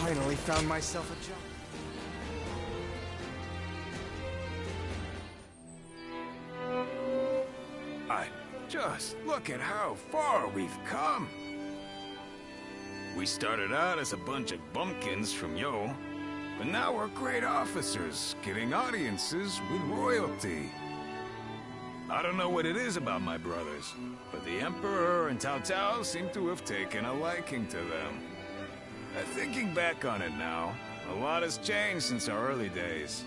finally found myself a job. Just look at how far we've come. We started out as a bunch of bumpkins from Yo, but now we're great officers, getting audiences with royalty. I don't know what it is about my brothers, but the Emperor and Cao Cao seem to have taken a liking to them. Thinking back on it now, a lot has changed since our early days.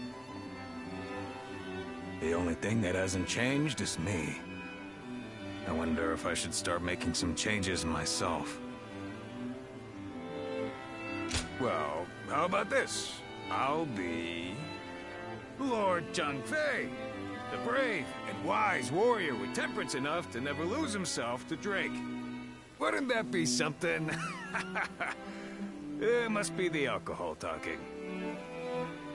The only thing that hasn't changed is me. I wonder if I should start making some changes myself. Well, how about this? I'll be Lord Zhangfei, the brave and wise warrior with temperance enough to never lose himself to drink. Wouldn't that be something? It must be the alcohol talking.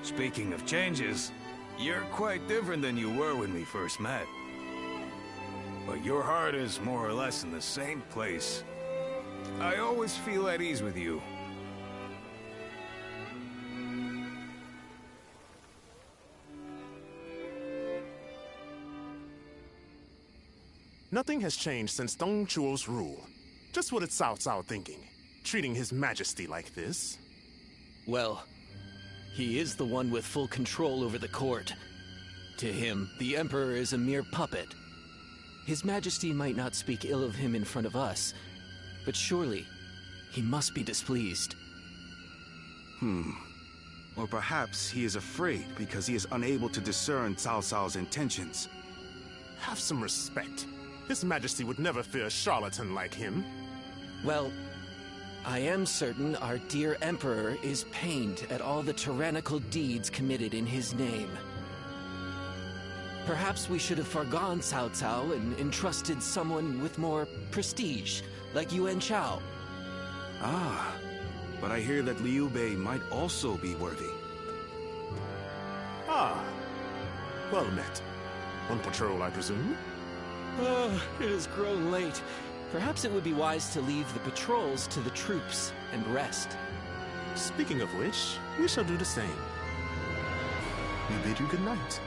Speaking of changes, you're quite different than you were when we first met. But your heart is more or less in the same place. I always feel at ease with you. Nothing has changed since Dong Chuo's rule. Just what is Cao Cao thinking? Treating His Majesty like this? Well, he is the one with full control over the court. To him, the Emperor is a mere puppet. His Majesty might not speak ill of him in front of us, but surely he must be displeased. Or perhaps he is afraid because he is unable to discern Cao Cao's intentions. Have some respect. His Majesty would never fear a charlatan like him. Well, I am certain our dear Emperor is pained at all the tyrannical deeds committed in his name. Perhaps we should have forgone Cao Cao and entrusted someone with more prestige, like Yuan Shao. Ah, but I hear that Liu Bei might also be worthy. Ah, well met. On patrol, I presume? It has grown late. Perhaps it would be wise to leave the patrols to the troops and rest. Speaking of which, we shall do the same. We bid you good night.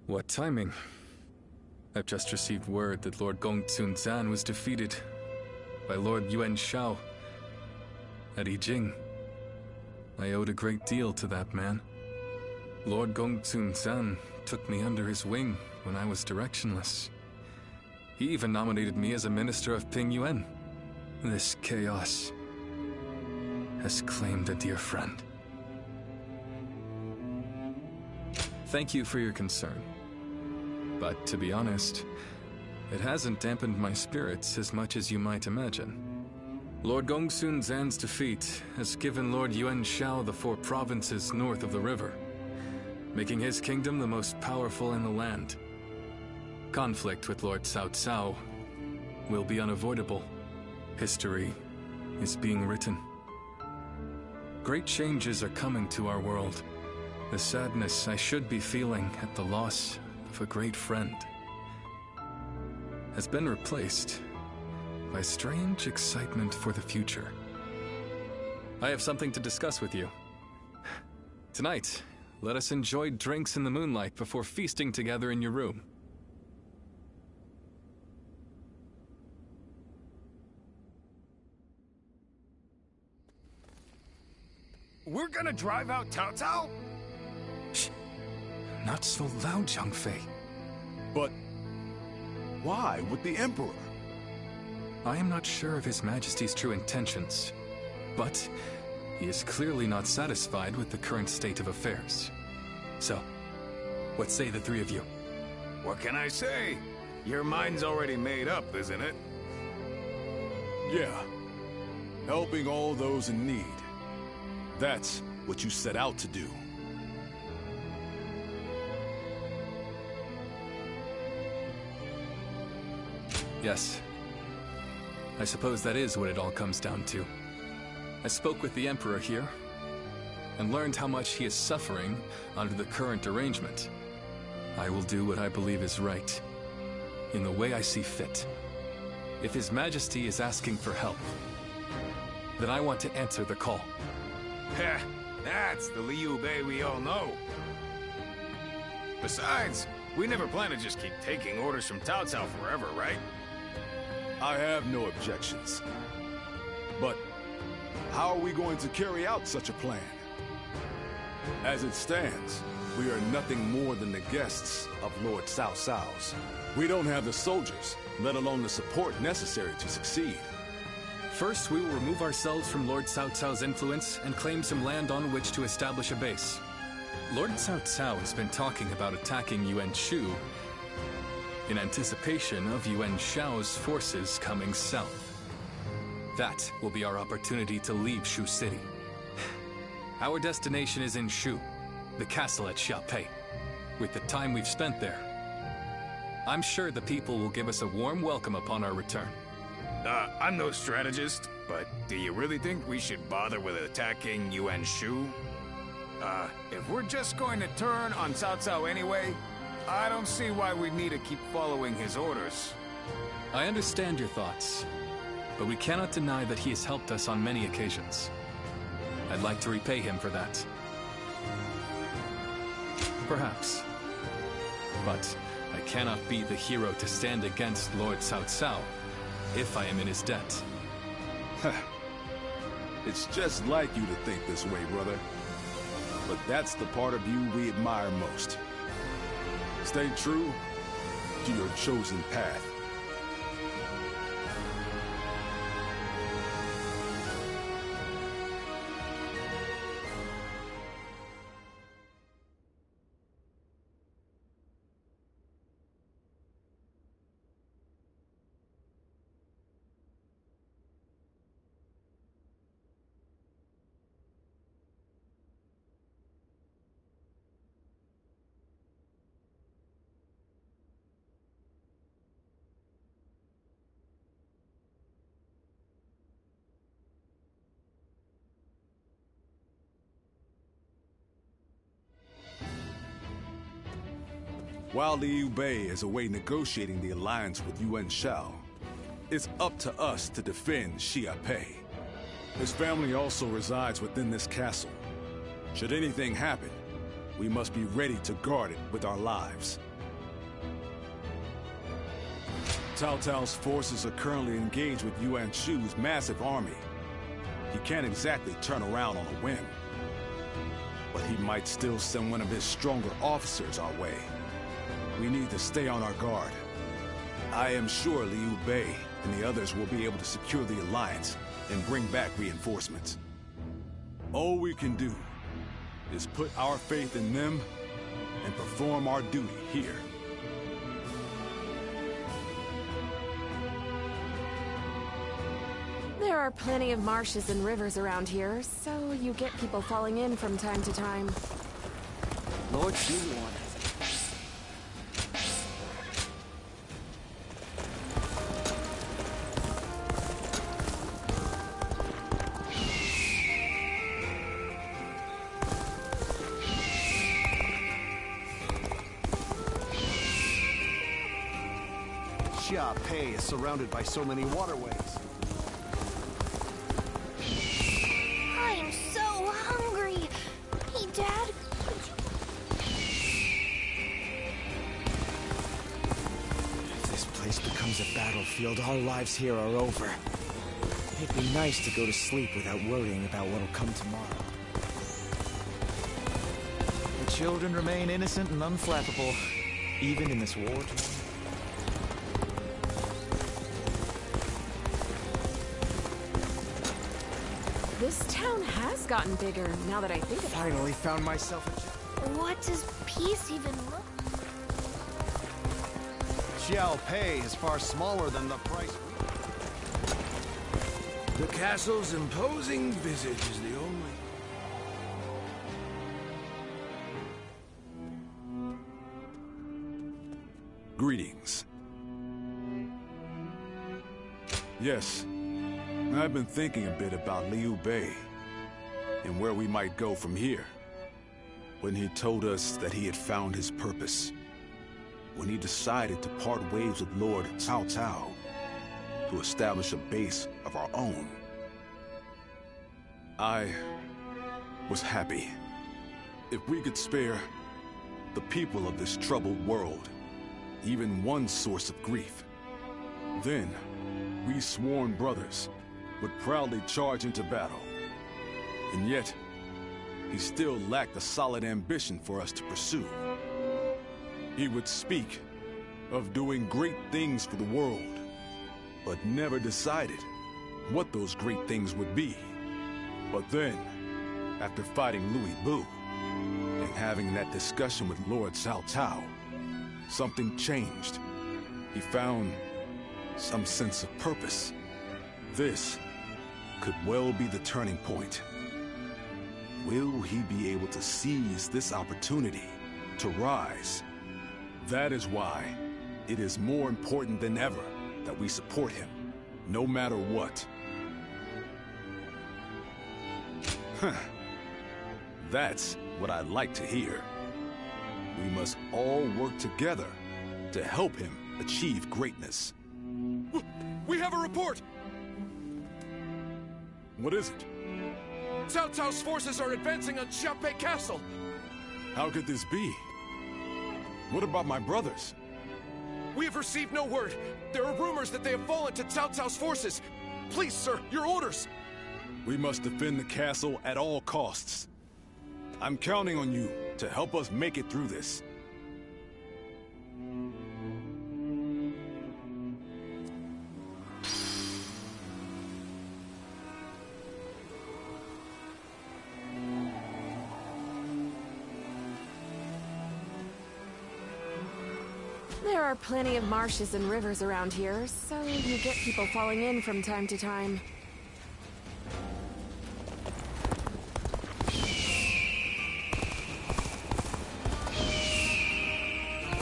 What timing? I've just received word that Lord Gongsun Zan was defeated by Lord Yuan Shao at Yijing. I owed a great deal to that man. Lord Gongsun Zan took me under his wing when I was directionless. He even nominated me as a minister of Ping Yuan. This chaos has claimed a dear friend. Thank you for your concern. But to be honest, it hasn't dampened my spirits as much as you might imagine. Lord Gongsun Zan's defeat has given Lord Yuan Shao the 4 provinces north of the river, making his kingdom the most powerful in the land. Conflict with Lord Cao Cao will be unavoidable. History is being written. Great changes are coming to our world. The sadness I should be feeling at the loss of a great friend has been replaced by strange excitement for the future. I have something to discuss with you. Tonight, let us enjoy drinks in the moonlight before feasting together in your room. We're gonna drive out Cao Cao? Not so loud, Zhangfei. But why with the Emperor? I am not sure of His Majesty's true intentions, but he is clearly not satisfied with the current state of affairs. So, what say the 3 of you? What can I say? Your mind's already made up, isn't it? Yeah. Helping all those in need. That's what you set out to do. Yes. I suppose that is what it all comes down to. I spoke with the Emperor here, and learned how much he is suffering under the current arrangement, I will do what I believe is right, in the way I see fit. If His Majesty is asking for help, then I want to answer the call. Heh, that's the Liu Bei we all know. Besides, we never plan to just keep taking orders from Cao Cao forever, right? I have no objections. But how are we going to carry out such a plan? As it stands, we are nothing more than the guests of Lord Cao Cao's. We don't have the soldiers, let alone the support necessary to succeed. First, we will remove ourselves from Lord Cao Cao's influence and claim some land on which to establish a base. Lord Cao Cao has been talking about attacking Yuan Shu in anticipation of Yuan Shao's forces coming south. That will be our opportunity to leave Shu City. Our destination is in Shu, the castle at Xiaopei. With the time we've spent there, I'm sure the people will give us a warm welcome upon our return. I'm no strategist, but do you really think we should bother with attacking Yuan Shu? If we're just going to turn on Cao Cao anyway, I don't see why we need to keep following his orders. I understand your thoughts, but we cannot deny that he has helped us on many occasions. I'd like to repay him for that. Perhaps. But I cannot be the hero to stand against Lord Cao Cao if I am in his debt. It's just like you to think this way, brother. But that's the part of you we admire most. Stay true to your chosen path. While Liu Bei is away negotiating the alliance with Yuan Shao, it's up to us to defend Xiaopei. His family also resides within this castle. Should anything happen, we must be ready to guard it with our lives. Cao Cao's forces are currently engaged with Yuan Shu's massive army. He can't exactly turn around on a whim. But he might still send one of his stronger officers our way. We need to stay on our guard. I am sure Liu Bei and the others will be able to secure the alliance and bring back reinforcements. All we can do is put our faith in them and perform our duty here. There are plenty of marshes and rivers around here, so you get people falling in from time to time. Lord Yuan. Xiaopei is surrounded by so many waterways. I am so hungry. Hey, Dad, If this place becomes a battlefield, our lives here are over. It'd be nice to go to sleep without worrying about what'll come tomorrow. The children remain innocent and unflappable, even in this war. This town has gotten bigger, now that I think about it. Finally found myself a... what does peace even look? Xiaopei is far smaller than the price we... The castle's imposing visage is the only... Greetings. Yes, I've been thinking a bit about Liu Bei. and where we might go from here. When he told us that he had found his purpose, when he decided to part ways with Lord Cao Cao to establish a base of our own, I was happy. If we could spare the people of this troubled world even one source of grief, then we sworn brothers would proudly charge into battle. And yet, he still lacked a solid ambition for us to pursue. He would speak of doing great things for the world, but never decided what those great things would be. But then, after fighting Louis Bu and having that discussion with Lord Cao Cao, something changed. He found some sense of purpose. This could well be the turning point. Will he be able to seize this opportunity to rise? That is why it is more important than ever that we support him, no matter what. Huh. That's what I like to hear. We must all work together to help him achieve greatness. We have a report! What is it? Cao Cao's forces are advancing on Xiaopei Castle! How could this be? What about my brothers? We have received no word. There are rumors that they have fallen to Cao Cao's forces. Please, sir, your orders! We must defend the castle at all costs. I'm counting on you to help us make it through this. There are plenty of marshes and rivers around here, so you get people falling in from time to time.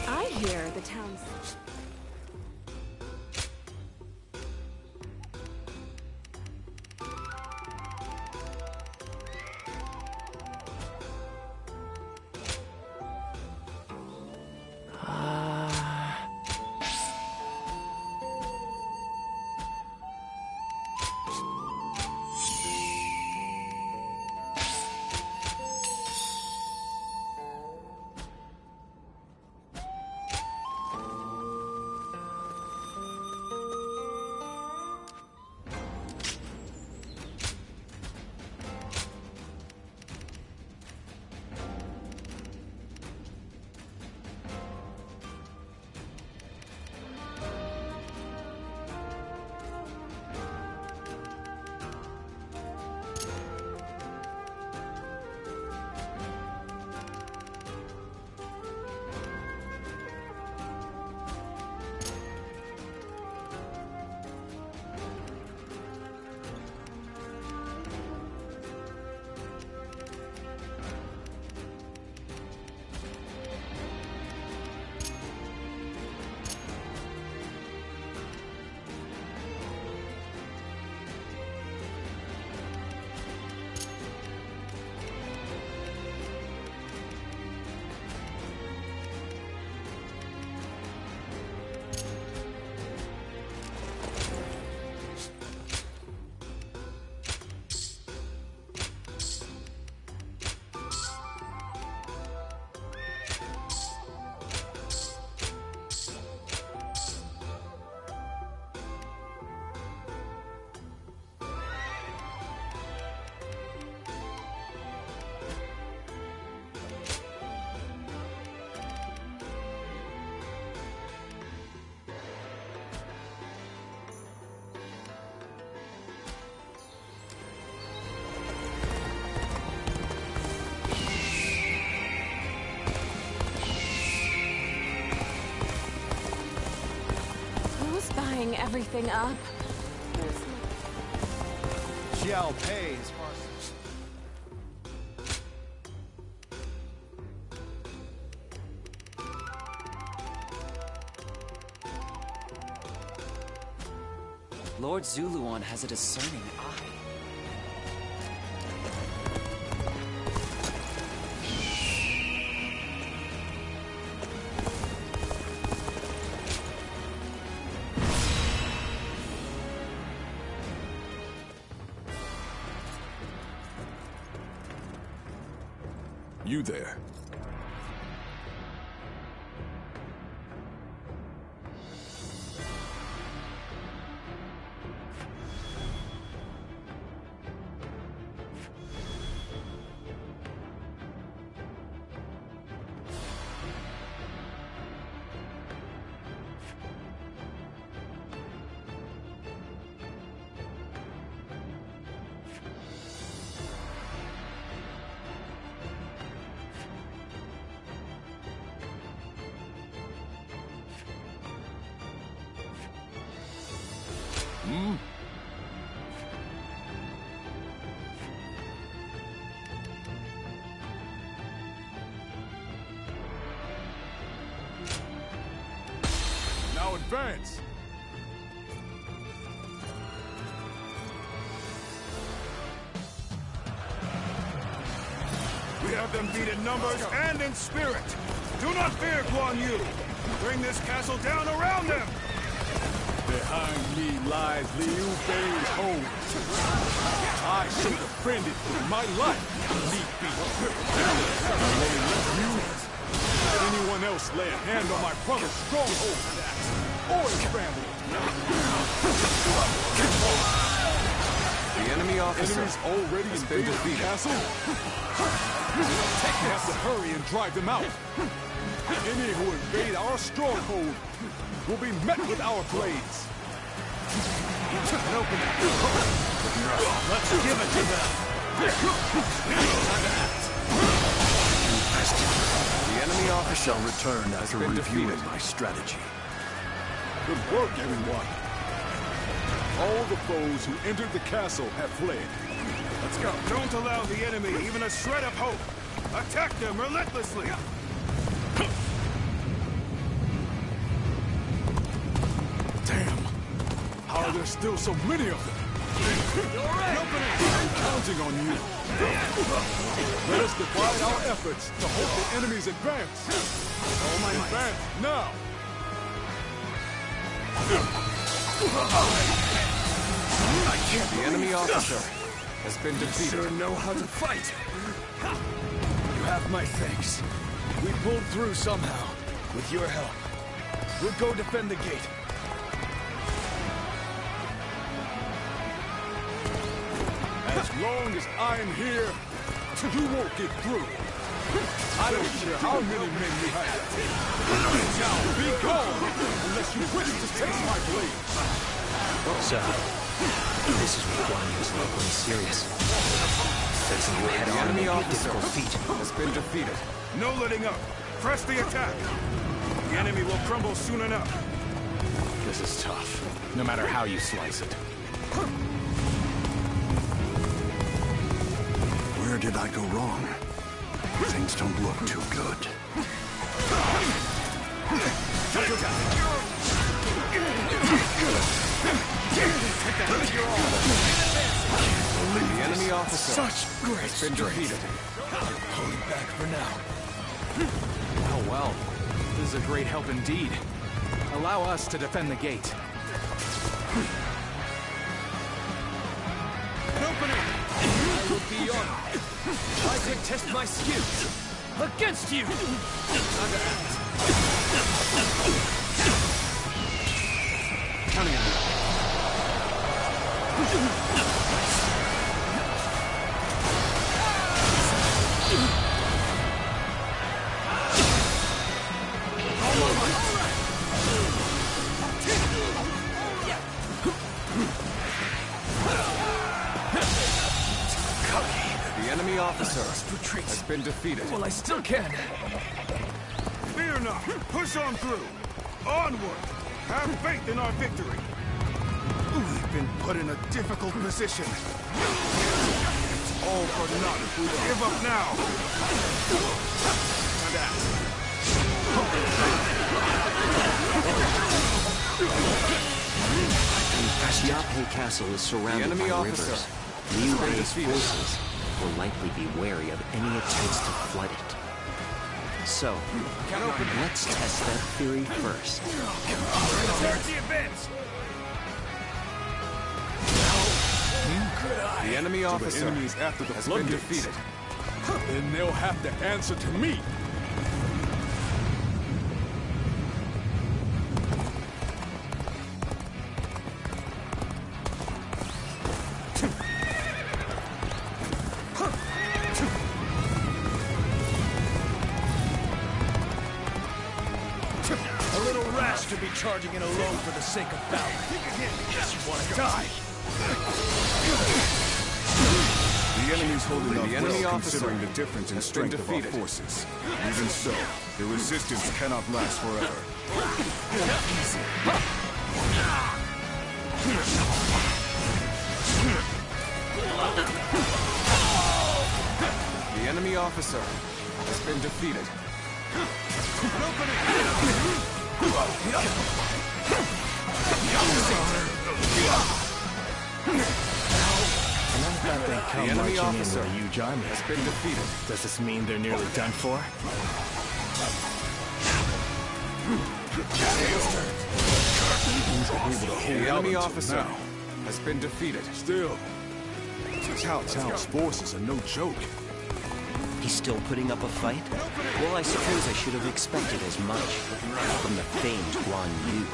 I hear the town's... Buying everything up. Xiaopei's Lord Zuluan has a discerning eye. You there. Now advance! We have them beat in numbers and in spirit. Do not fear, Guan Yu. Bring this castle down around them. Behind me lies Liu Bei's home. I shall defend it with my life. Need be. Let anyone else lay a hand on my brother's stronghold or his family. The enemy officer Enemies already invaded the castle. We have to hurry and drive them out. Any who invade our stronghold will be met with our blades. Let's give it to them. The enemy officer shall return after reviewing defeated. my strategy. Good work, everyone. All the foes who entered the castle have fled. Let's go. Don't allow the enemy even a shred of hope. Attack them relentlessly. Damn! How are there still so many of them? I'm counting on you. Let us divide our efforts to halt the enemy's advance. Advance now! The enemy officer has been defeated. Sure know how to fight. You have my thanks. We pulled through somehow. With your help. We'll go defend the gate. As long as I'm here, you won't get through. I don't care how many men you have. Be gone, unless you wish to taste my blade. So, this is what Guan Yu's like when he's serious. Facing you head on may be a difficult feat. Has been defeated. No letting up. Press the attack. The enemy will crumble soon enough. This is tough, no matter how you slice it. Where did I go wrong? Things don't look too good. The enemy officer Such great has been defeated. Pulling back for now. Oh well, this is a great help indeed. Allow us to defend the gate. I will be honored. I could test my skills against you. Counting on you. The enemy officer has been defeated. Well, I still can. Fear not. Push on through. Onward. Have faith in our victory. We've been put in a difficult position. It's all for naught if we give up now. Xiaopei Castle is surrounded enemy by officer rivers. Liu been Bei's defeated. forces will likely be wary of any attempts to flood it. So, let's test that theory first. Start the advance. The enemy officer enemies after the has been floodgates. defeated. Then they'll have to answer to me. A little rash to be charging in alone for the sake of battle. Guess you want to die. The enemy's holding off enemy well, officer considering the difference in strength of our defeated. forces. Even so, the resistance cannot last forever. The enemy officer has been defeated. They come The enemy marching in officer with a huge army. has been defeated. Does this mean they're nearly done for? The enemy officer has been defeated. Still, Cao Cao's forces are no joke. He's still putting up a fight? Well, I suppose I should have expected as much from the famed Guan Yu.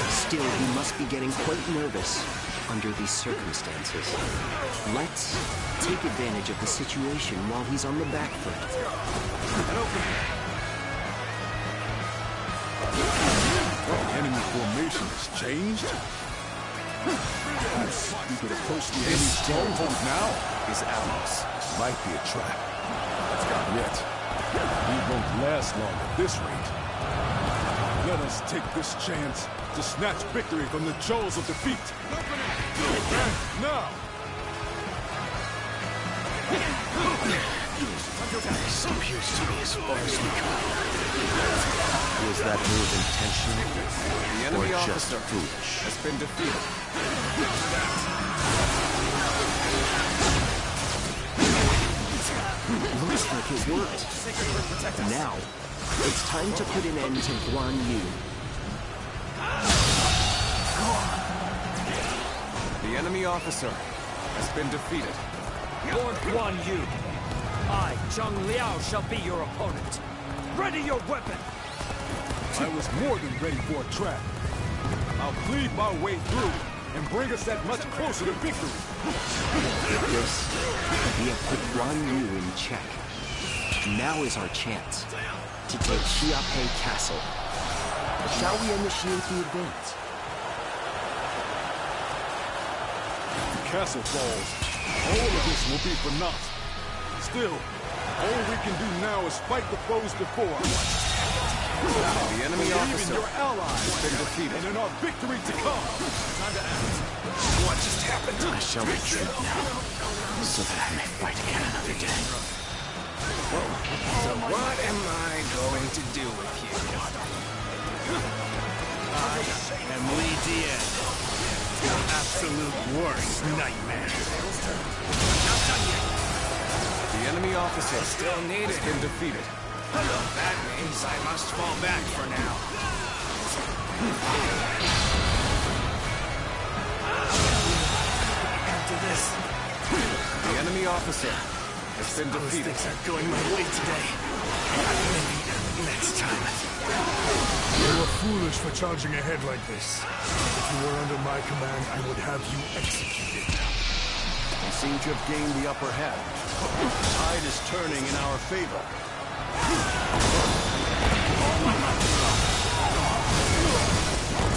Still, he must be getting quite nervous under these circumstances. Let's take advantage of the situation while he's on the back foot. Enemy formation has changed? Perhaps we could approach the enemy stronghold now? His allies. Might be a trap. Yet, we won't last long at this rate. Let us take this chance to snatch victory from the jaws of defeat. And now! This appears to be as far as we come. Was that move intentional? The enemy Or just officer foolish? has been defeated. Looks like it worked. Now, it's time to put an end to Guan Yu. The enemy officer has been defeated. Lord Guan Yu, I, Zhang Liao, shall be your opponent. Ready your weapon! I was more than ready for a trap. I'll cleave my way through and bring us that much closer to victory. This, we have put Guan Yu in check. Now is our chance to take Xiaopei Castle. Shall we initiate the advance? If the castle falls, all of this will be for naught. Still, all we can do now is fight the foes before us. The enemy officer Even your allies has been defeated. and in our victory to come. What just happened? I shall retreat now, so that I may fight again another day. So what am I going to do with you? I am Li Dian, your absolute worst nightmare. The enemy officer still has been defeated. That means I must fall back for now. After this, The enemy officer has been defeated. things aren't going my way today. Maybe next time. You were foolish for charging ahead like this. If you were under my command, I would have you executed. We seem to have gained the upper hand. The tide is turning in our favor.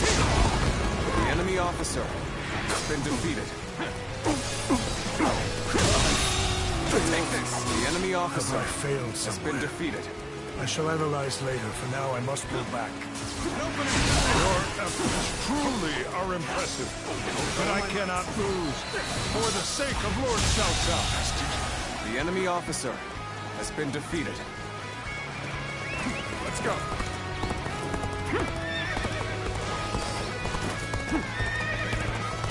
The enemy officer has been defeated. Take this. The enemy officer Have I failed has somewhere? been defeated. I shall analyze later. For now, I must go back. Your efforts truly are impressive. But I cannot lose. For the sake of Lord Cao Cao. The enemy officer has been defeated. Let's go.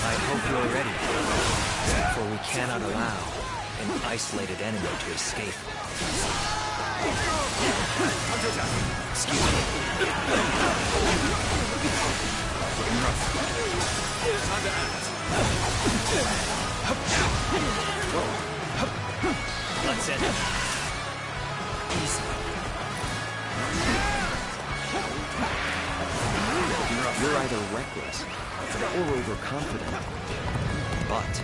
I hope you're ready, for we cannot allow an isolated enemy to escape. Excuse me. Let's end it. Easy. You're either reckless or overconfident. But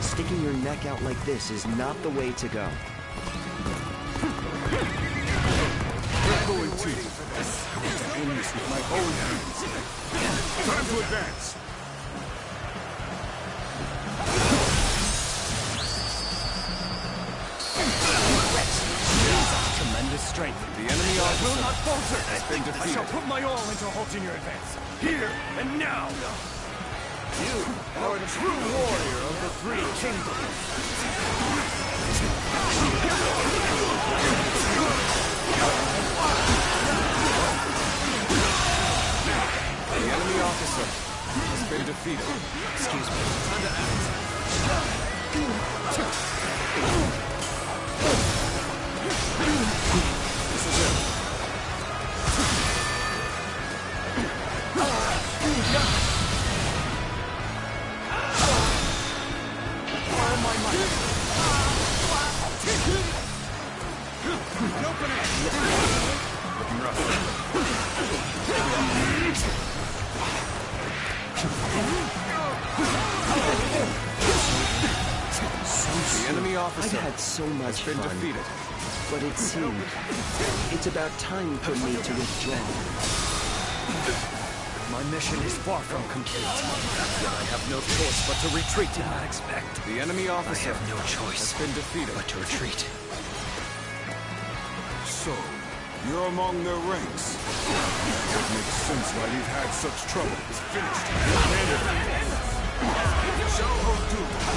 sticking your neck out like this is not the way to go. We're going to. I'm going to end this with my own hands. Time to advance. Tremendous strength. The enemy officer will not falter. has been defeated. I shall put my all into halting your advance. Here and now. You are a true warrior of the Three Kingdoms. The enemy officer has been defeated. Excuse me. Time to act. This is it. Looking rough. The enemy officer I've had so much has been fun, defeated. but it seems it's about time for me to withdraw. My mission is far from complete. Yet I have no choice but to retreat. Did not expect. The enemy officer I have no choice has been defeated. but to retreat. So, you're among their ranks. That makes sense why they've had such trouble. It's finished.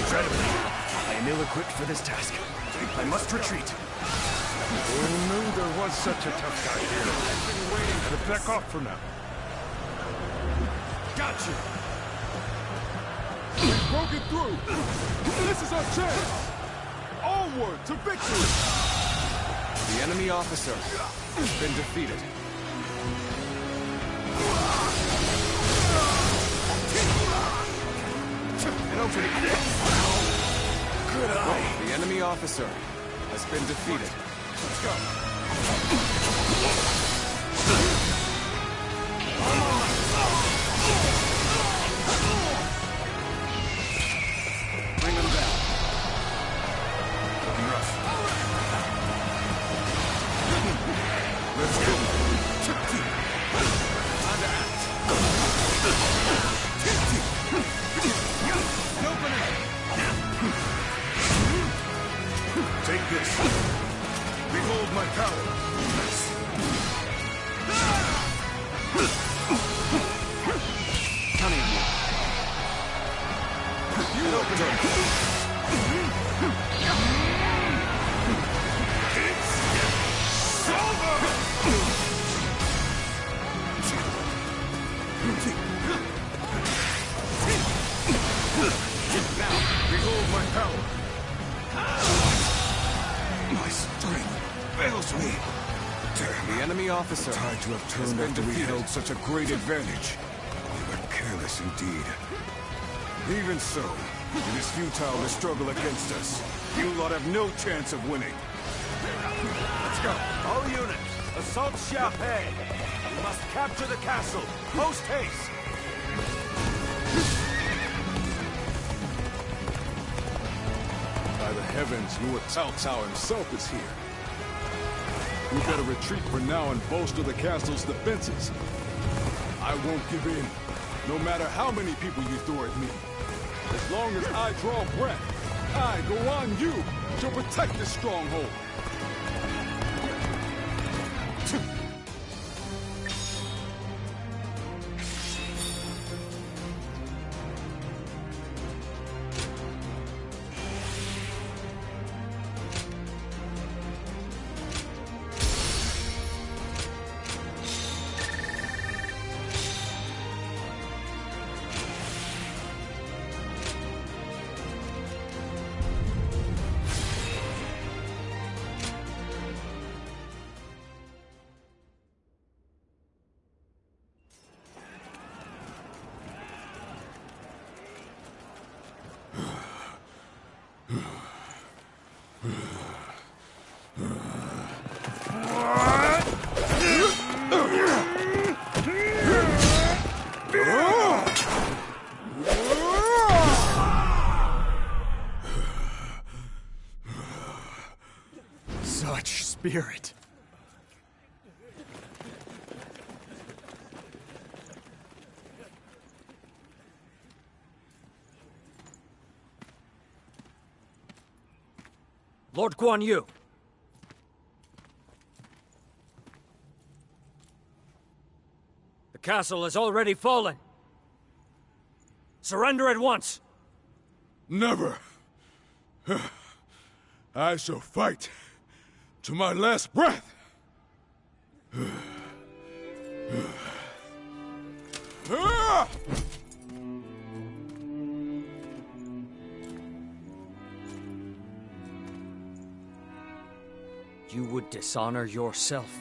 Incredibly, I am ill-equipped for this task. I must retreat. Who knew there was such a tough guy here? Better back off for now. Gotcha! We broke it through! This is our chance! Onward to victory! The enemy officer has been defeated. Good eye! The enemy officer has been defeated. Let's go! Bring them down. Looking rough. Let's go. Time to act. Take this. Behold my power. Counting you. You open it. It's over! Now, behold my power. My strength fails me. Damn. The enemy officer Tied to have turned after we held such a great advantage. We were careless indeed. Even so, it is futile to struggle against us. You lot have no chance of winning. Let's go. All units, assault Xiaopei! We must capture the castle, post haste! By the heavens, Lord Cao Cao himself is here. We better retreat for now and bolster the castle's defenses. I won't give in, no matter how many people you throw at me. As long as I draw breath, I, Guan Yu, shall protect this stronghold. spirit. Lord Guan Yu. The castle has already fallen. Surrender at once. Never. I shall fight to my last breath. You would dishonor yourself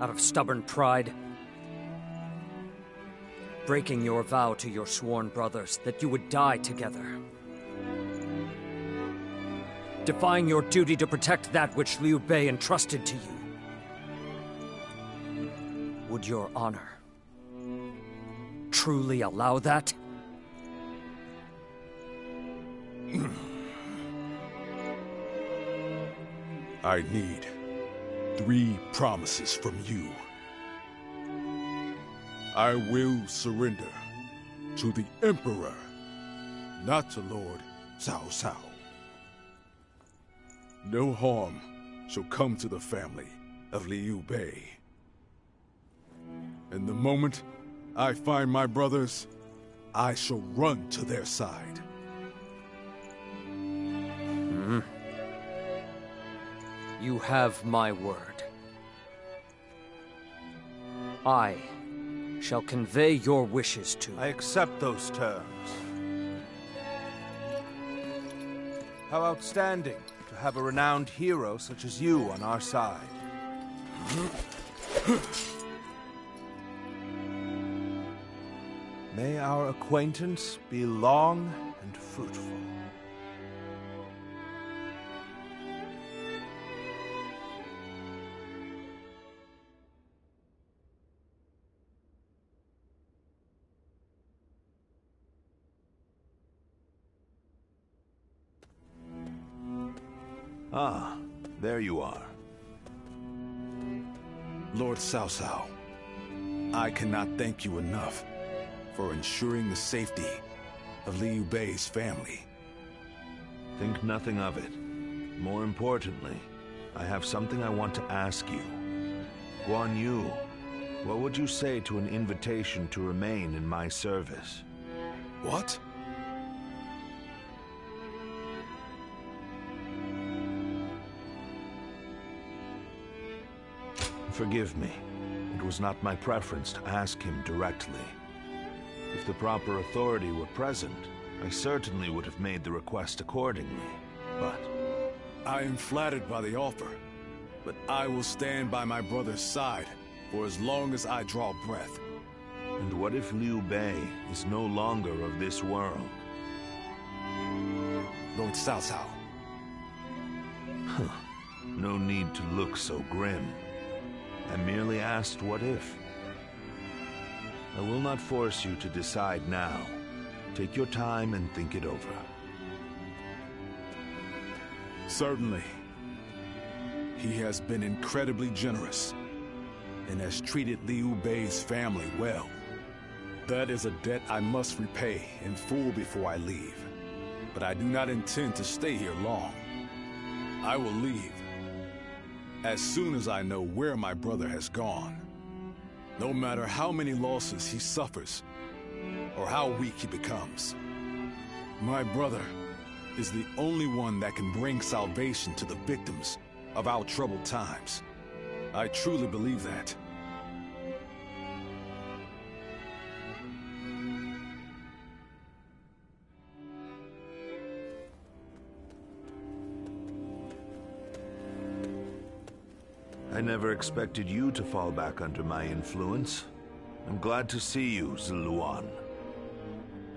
out of stubborn pride, breaking your vow to your sworn brothers that you would die together, defying your duty to protect that which Liu Bei entrusted to you. Would your honor truly allow that? I need 3 promises from you. I will surrender to the Emperor, not to Lord Cao Cao. No harm shall come to the family of Liu Bei. And the moment I find my brothers, I shall run to their side. You have my word. I shall convey your wishes to... I accept those terms. How outstanding to have a renowned hero such as you on our side. May our acquaintance be long and fruitful. Ah, there you are. Lord Cao Cao, I cannot thank you enough for ensuring the safety of Liu Bei's family. Think nothing of it. More importantly, I have something I want to ask you. Guan Yu, what would you say to an invitation to remain in my service? What? Forgive me. It was not my preference to ask him directly. If the proper authority were present, I certainly would have made the request accordingly, but... I am flattered by the offer, but I will stand by my brother's side for as long as I draw breath. And what if Liu Bei is no longer of this world? Lord Cao Cao. No need to look so grim. I merely asked what if. I will not force you to decide now. Take your time and think it over. Certainly. He has been incredibly generous and has treated Liu Bei's family well. That is a debt I must repay in full before I leave. But I do not intend to stay here long. I will leave as soon as I know where my brother has gone. No matter how many losses he suffers, or how weak he becomes. My brother is the only one that can bring salvation to the victims of our troubled times. I truly believe that. I never expected you to fall back under my influence. I'm glad to see you, Ziluan.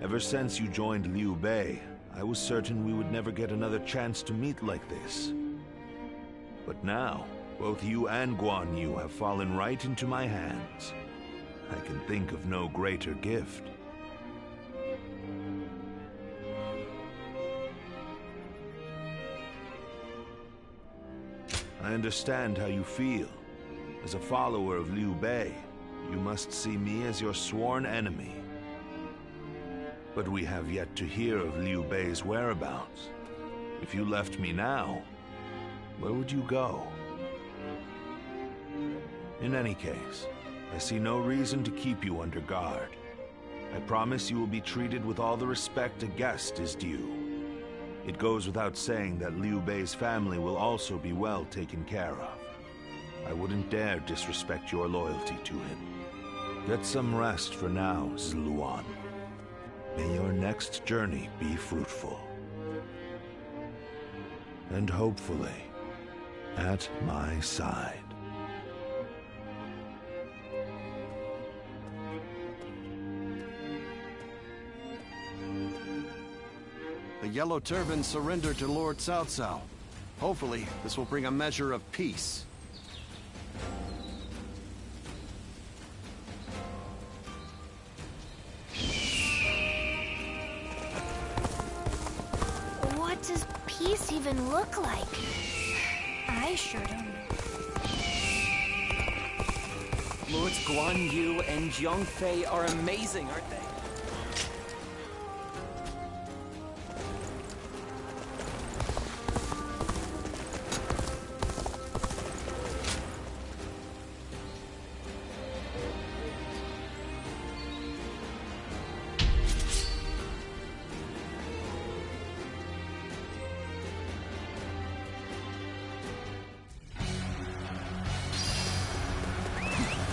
Ever since you joined Liu Bei, I was certain we would never get another chance to meet like this. But now, both you and Guan Yu have fallen right into my hands. I can think of no greater gift. I understand how you feel. As a follower of Liu Bei, you must see me as your sworn enemy. But we have yet to hear of Liu Bei's whereabouts. If you left me now, where would you go? In any case, I see no reason to keep you under guard. I promise you will be treated with all the respect a guest is due. It goes without saying that Liu Bei's family will also be well taken care of. I wouldn't dare disrespect your loyalty to him. Get some rest for now, Zluan. May your next journey be fruitful. And hopefully, at my side. The Yellow Turban surrendered to Lord Cao Cao. Hopefully, this will bring a measure of peace. What does peace even look like? I sure don't know. Lords Guan Yu and Zhang Fei are amazing, aren't they?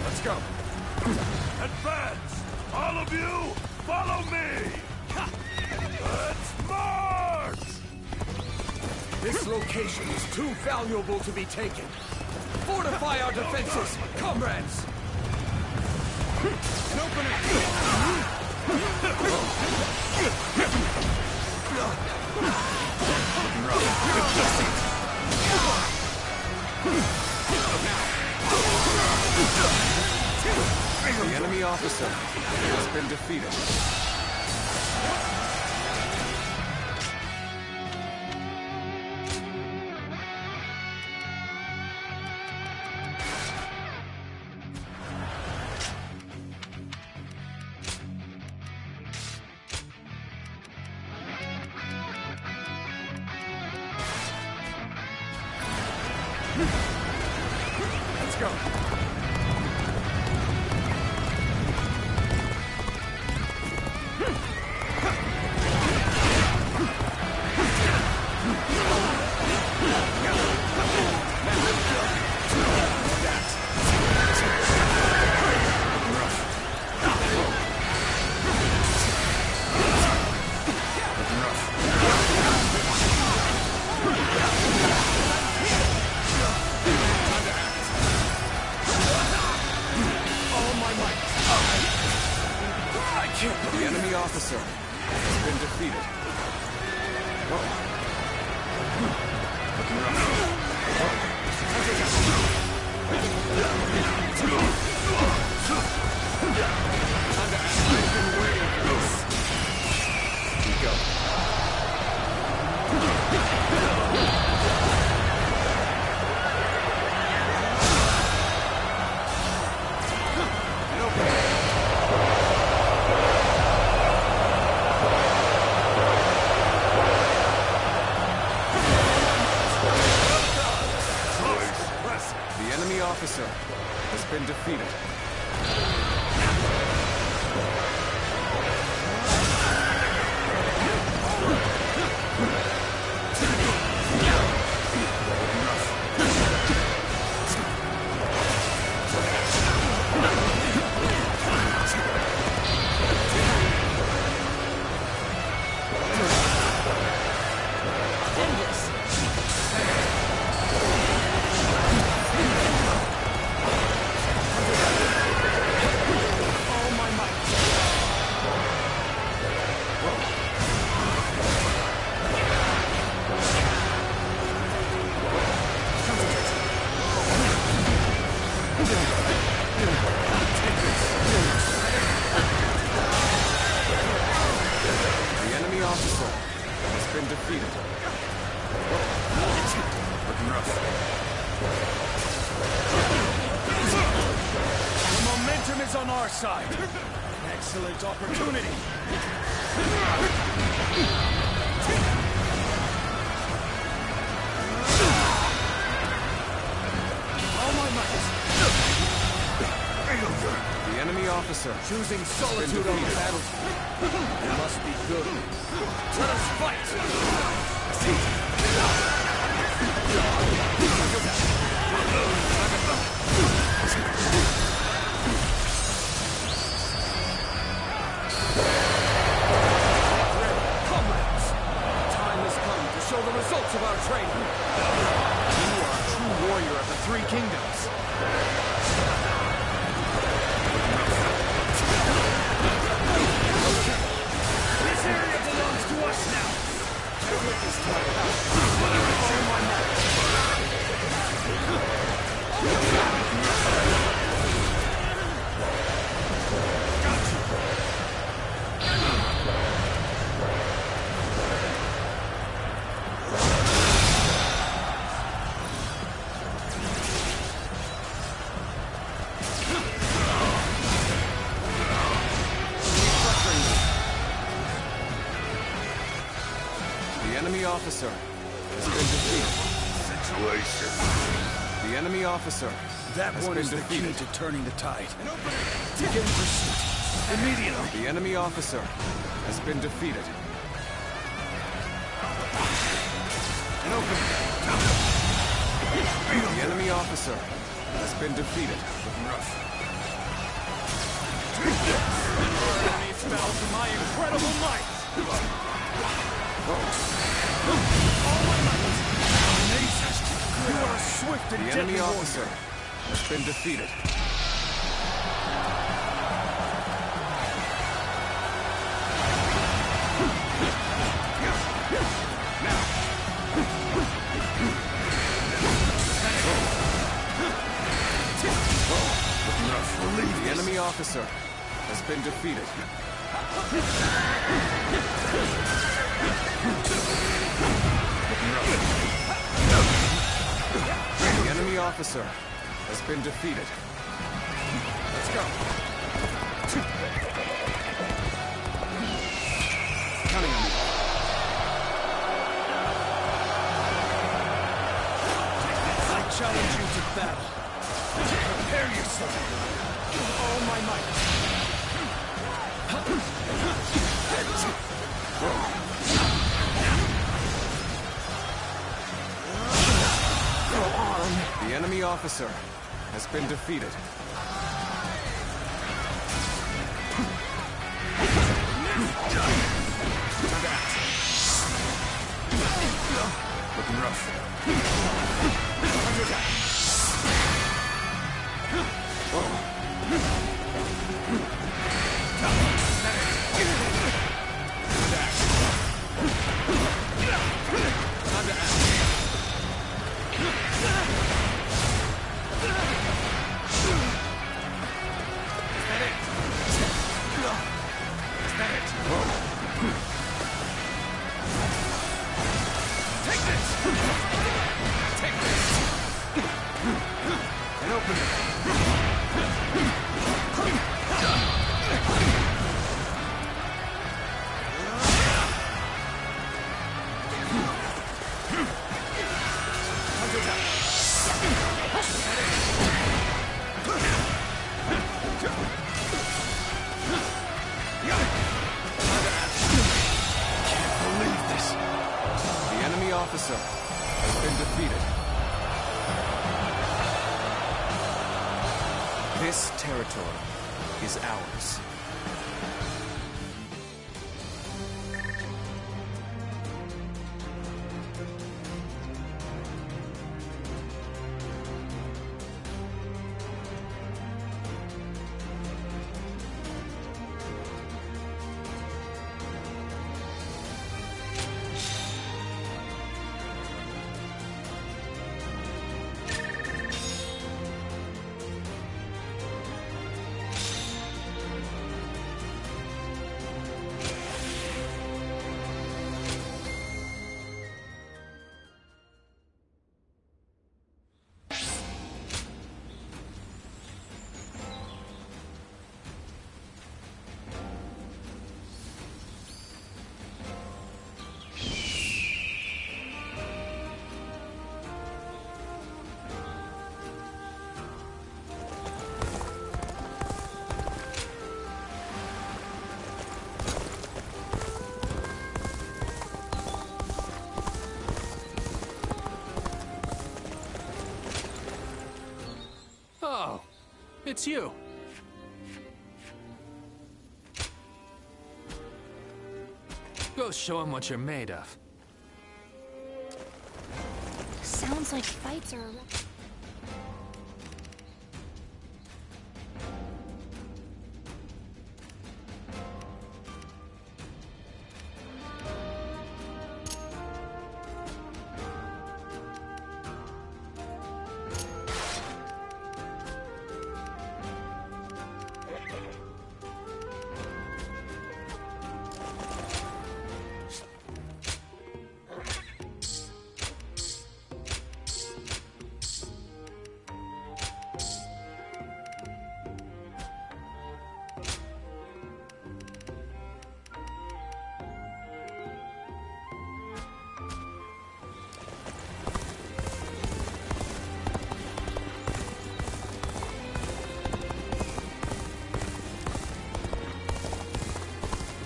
Let's go. Advance! All of you, follow me! Let's march! This location is too valuable to be taken. Fortify our defenses, comrades! And open The enemy officer has been defeated. Let's go. The enemy officer has been defeated. I've been waiting for this. Here we go. The enemy officer has been defeated. is on our side. Excellent opportunity. All my might. The enemy officer Choosing solitude on the battlefield. It must be good. Let us fight! Comrades! Time has come to show the results of our training. You are a true warrior of the Three Kingdoms. This area belongs to us now. Get with this time. All my might. The enemy officer has been defeated. Situation. The enemy officer That has one been is the key defeated. to turning the tide. Begin pursuit. Immediately. The enemy officer has been defeated. The enemy officer has been defeated. Enemies fell to my incredible might. All my might. Amazing. You are a swift and The deadly enemy warrior. officer has been defeated. The enemy officer has been defeated. The enemy officer has been defeated. Let's go. Counting on you. I challenge you to battle. Prepare yourself. All my might. The enemy officer has been defeated. Looking rough. Officer has been defeated. This territory is ours. it's you. Go show him what you're made of. Sounds like fights are...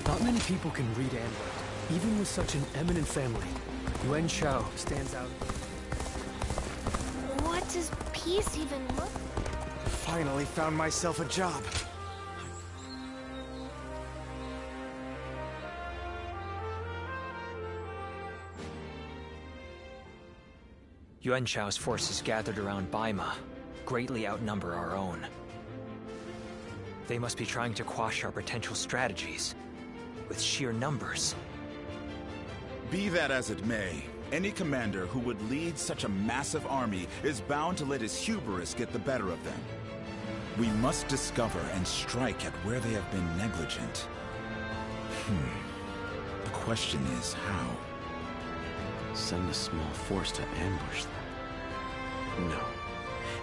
Not many people can read and write, even with such an eminent family. Yuan Shao stands out. What does peace even look like? Finally found myself a job. Yuan Shao's forces gathered around Baima greatly outnumber our own. They must be trying to quash our potential strategies with sheer numbers. Be that as it may, any commander who would lead such a massive army is bound to let his hubris get the better of them. We must discover and strike at where they have been negligent. The question is how? Send a small force to ambush them? No.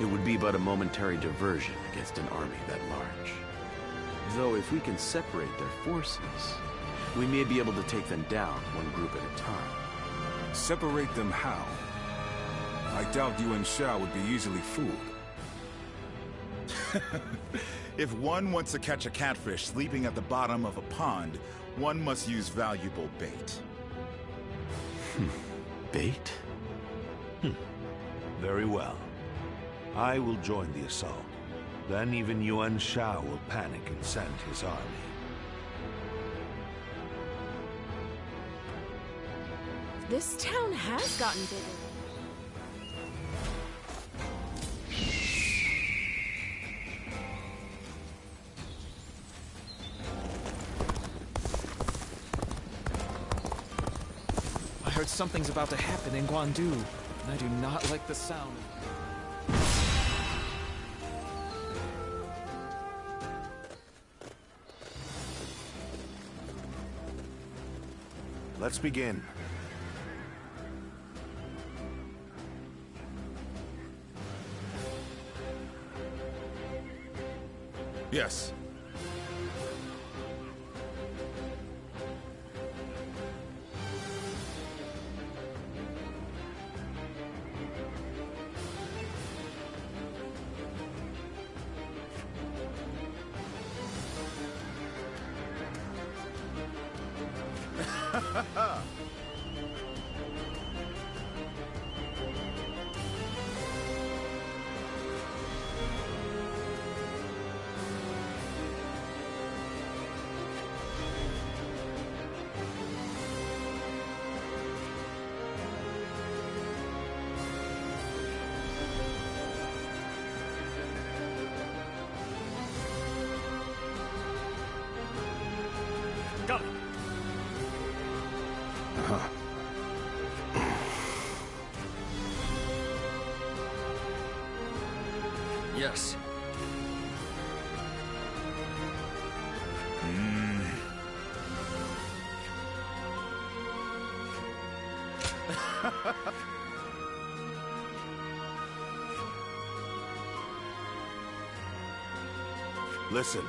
It would be but a momentary diversion against an army that large. Though if we can separate their forces, we may be able to take them down one group at a time. Separate them how? I doubt Yuan Shao would be easily fooled. If one wants to catch a catfish sleeping at the bottom of a pond, one must use valuable bait. Bait? Very well. I will join the assault. Then even Yuan Shao will panic and send his army. This town has gotten bigger. I heard something's about to happen in Guandu, and I do not like the sound. Let's begin. Yes. Got it. Yes. Listen.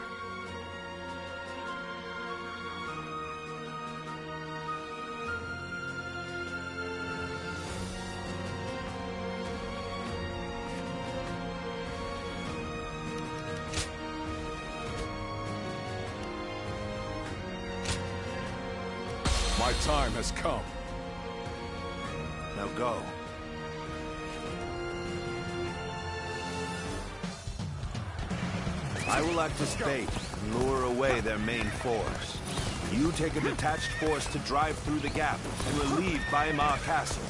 My time has come. Now go. I will act as bait and lure away their main force. You take a detached force to drive through the gap and relieve Baima Castle.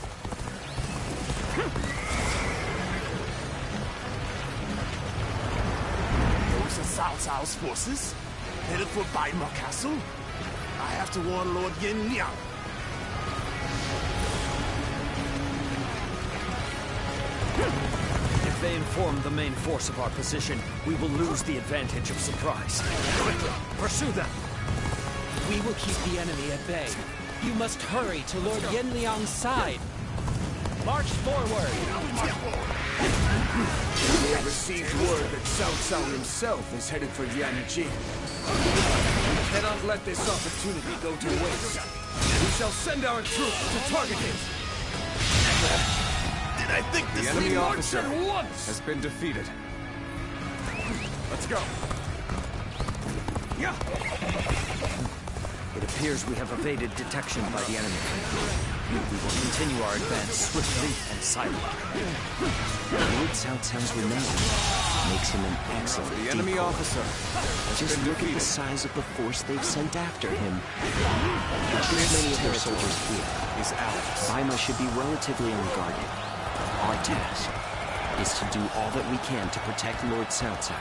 Those are Cao Cao's forces? Headed for Baima Castle? I have to warn Lord Yin Liang. If they inform the main force of our position, we will lose the advantage of surprise. Quickly, pursue them! We will keep the enemy at bay. You must hurry to Lord Yenliang's side. March forward! We have received word that Cao Cao himself is headed for Yanjing. We cannot let this opportunity go to waste. We shall send our troops to target it. Did I think The enemy officer has been defeated. Let's go. Yeah. It appears we have evaded detection by the enemy. We will continue our advance swiftly and silently. Lord Cao Cao's renown makes him an excellent The enemy decoy. officer has Just been look defeated. at the size of the force they've sent after him. With this many of their soldiers here, is ours. Baima should be relatively unguarded. Our task is to do all that we can to protect Lord Cao Cao.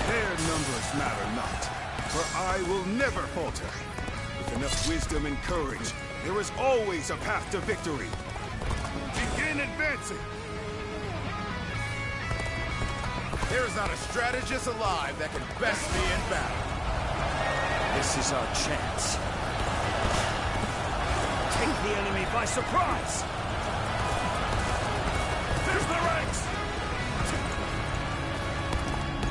Their numbers matter not, for I will never falter. With enough wisdom and courage, there is always a path to victory. Begin advancing! There is not a strategist alive that can best me in battle. This is our chance. Take the enemy by surprise! There's the ranks!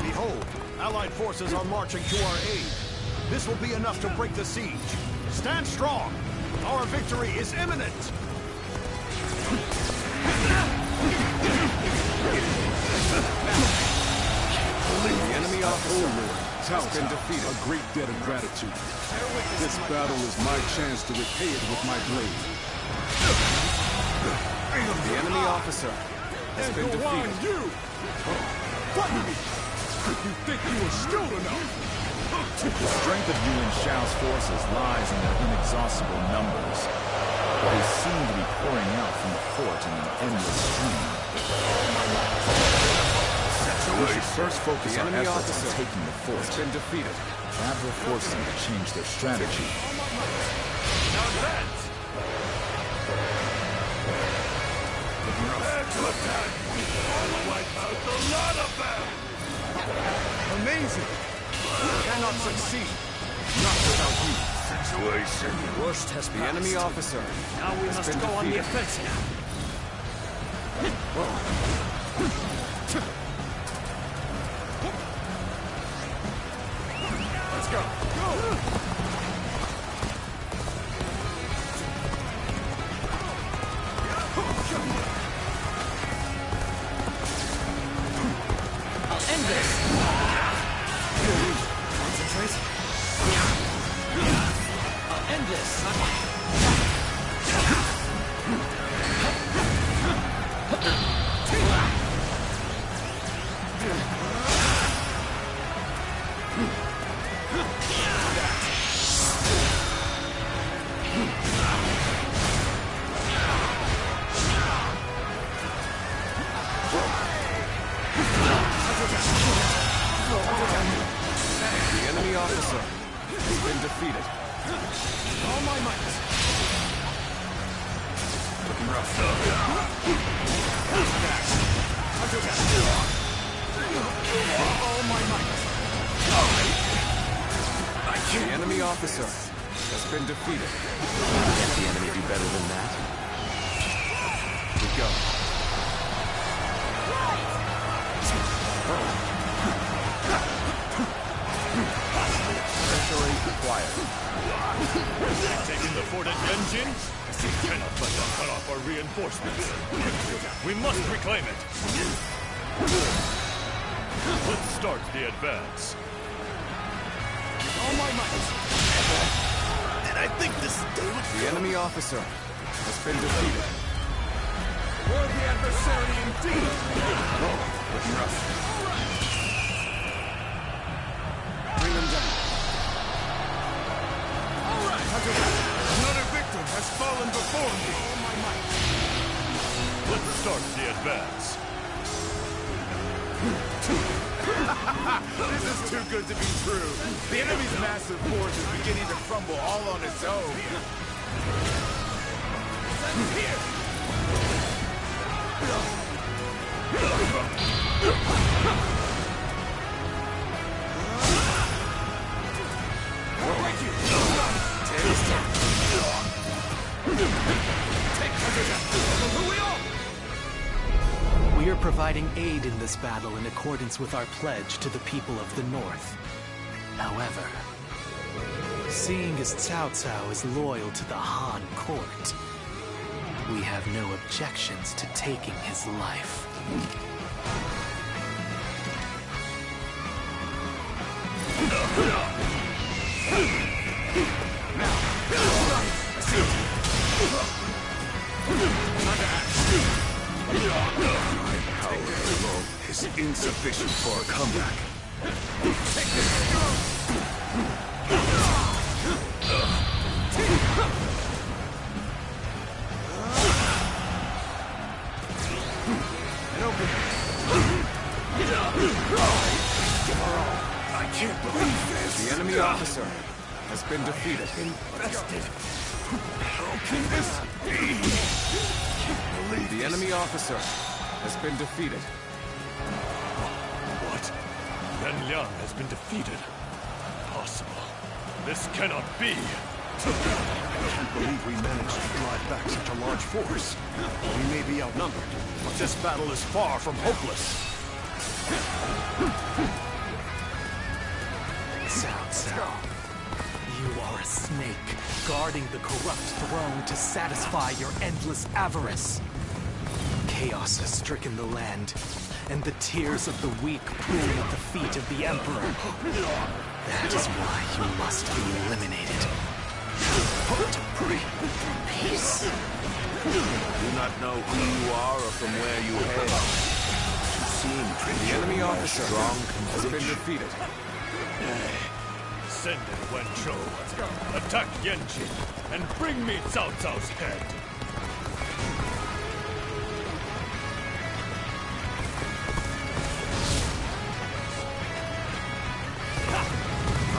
Behold, Allied forces are marching to our aid. This will be enough to break the siege. Stand strong! Our victory is imminent! The enemy officer has been defeated. A great debt of gratitude. This battle is my chance to repay it with my blade. The enemy officer has been defeated. You think you are skilled enough? The strength of Yuan Shao's forces lies in their inexhaustible numbers. They seem to be pouring out from the fort in an endless stream. We should first focus our efforts on taking the fort. Has been defeated. That will force them to change their strategy. Now advance! Amazing! We cannot succeed. Not without you. Situation. Worst has the enemy officer. Now we must go on the offensive. Let's go. I'll end this! Concentrate. I'll end this! The enemy officer has been defeated. All my might. Looking rough. All my might. The enemy officer has been defeated. Can't the enemy do better than that? We go. Territory acquired. Taking the fort at Yanjin? We cannot let them cut off our reinforcements. We must reclaim it. Let's start the advance. All my might. Did I think this day would The enemy officer has been defeated. Worthy adversary indeed. Looking rough. before me! Let's start the advance. This is too good to be true. The enemy's massive force is beginning to crumble all on its own. Here! We are providing aid in this battle in accordance with our pledge to the people of the North. However, seeing as Cao Cao is loyal to the Han court, we have no objections to taking his life. Is insufficient for a comeback. I can't believe this! The enemy officer has been defeated. Invested. How can this be? The enemy officer has been defeated. What? Yan Liang has been defeated. Impossible. This cannot be. I can't believe we managed to drive back such a large force. We may be outnumbered, but this battle is far from hopeless. Cao Cao, you are a snake, guarding the corrupt throne to satisfy your endless avarice. Chaos has stricken the land, and the tears of the weak pool at the feet of the Emperor. That is why you must be eliminated. To bring peace. Do not know who you are or from where you hail. You seem pretty. The enemy officer strong has been defeated. Send in Wenzhou. Attack Yanjin and bring me Cao Cao's head.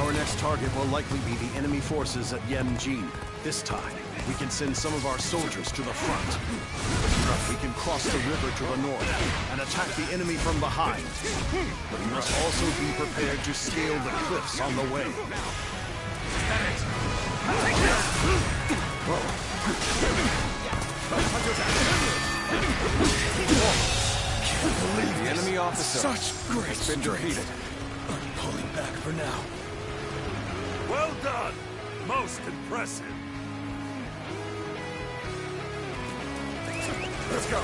Our next target will likely be the enemy forces at Yanjin. This time, we can send some of our soldiers to the front. We can cross the river to the north and attack the enemy from behind. But we must also be prepared to scale the cliffs on the way. The enemy officer Such great has been defeated. I'm pulling back for now. Well done! Most impressive. Let's go.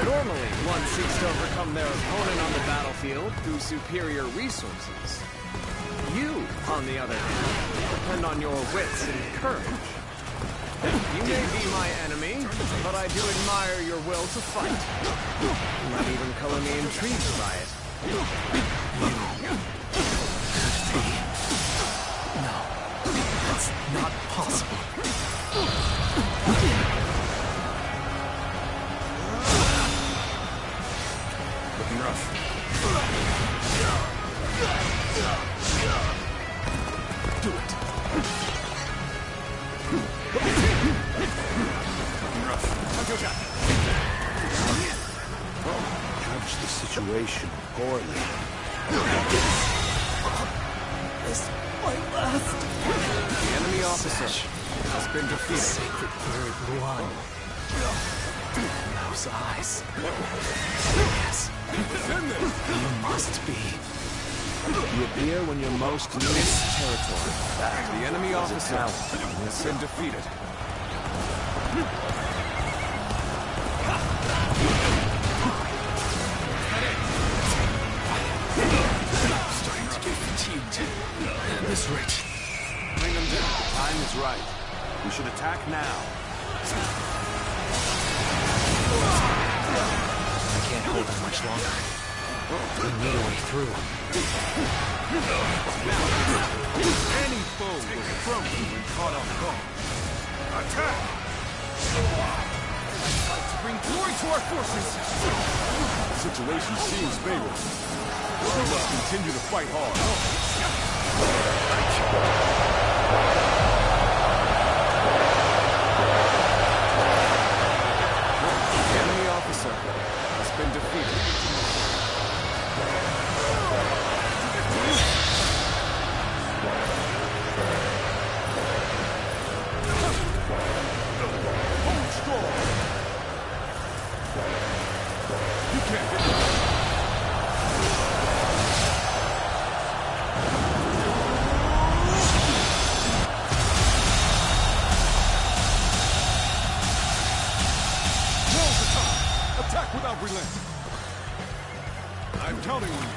Normally, one seeks to overcome their opponent on the battlefield through superior resources. You, on the other hand, depend on your wits and courage. You may be my enemy, but I do admire your will to fight. You might even color me intrigued by it. No, that's not possible. Looking rough. Do it. Looking rough. Judge the situation poorly. This might last. The enemy officer has been defeated. Sacred bird Luan. Those eyes. Yes. You must be. You appear when you're most in this territory. The enemy officer has been defeated. Starting to get fatigued. At this rate. Bring them down. Time is right. We should attack now. I can't hold on much longer. We need a way through. Any foe will crumble when caught off guard. Attack! Let's bring glory to our forces! The situation seems favorable. We must continue to fight hard. Has been defeated. Hold strong. You can't hit me. Attack without relenting. I'm counting on you.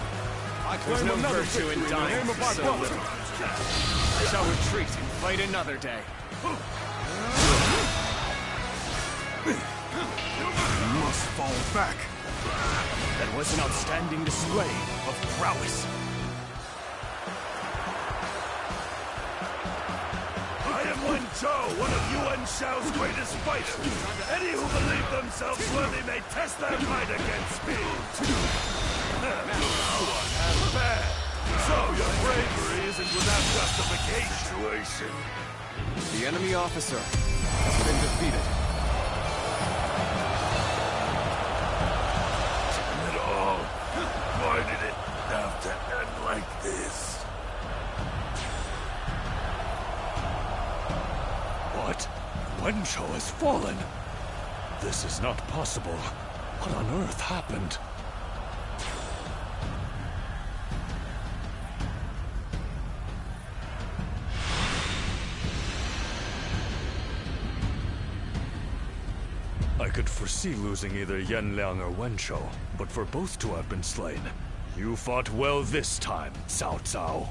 I claim no another virtue in victory in the dying name of for my so brother. little. I shall retreat and fight another day. You must fall back. That was an outstanding display of prowess. I am Wen Chou, one of Yuan Shao's greatest fighters. Any who believe themselves worthy may test their might against me. Not bad. So your bravery isn't without justification. The enemy officer has been defeated. Damn it all. Why did it have to end like this? What? Wen Chou has fallen? This is not possible. What on earth happened? I could foresee losing either Yan Liang or Wen Chou, but for both to have been slain, you fought well this time, Cao Cao.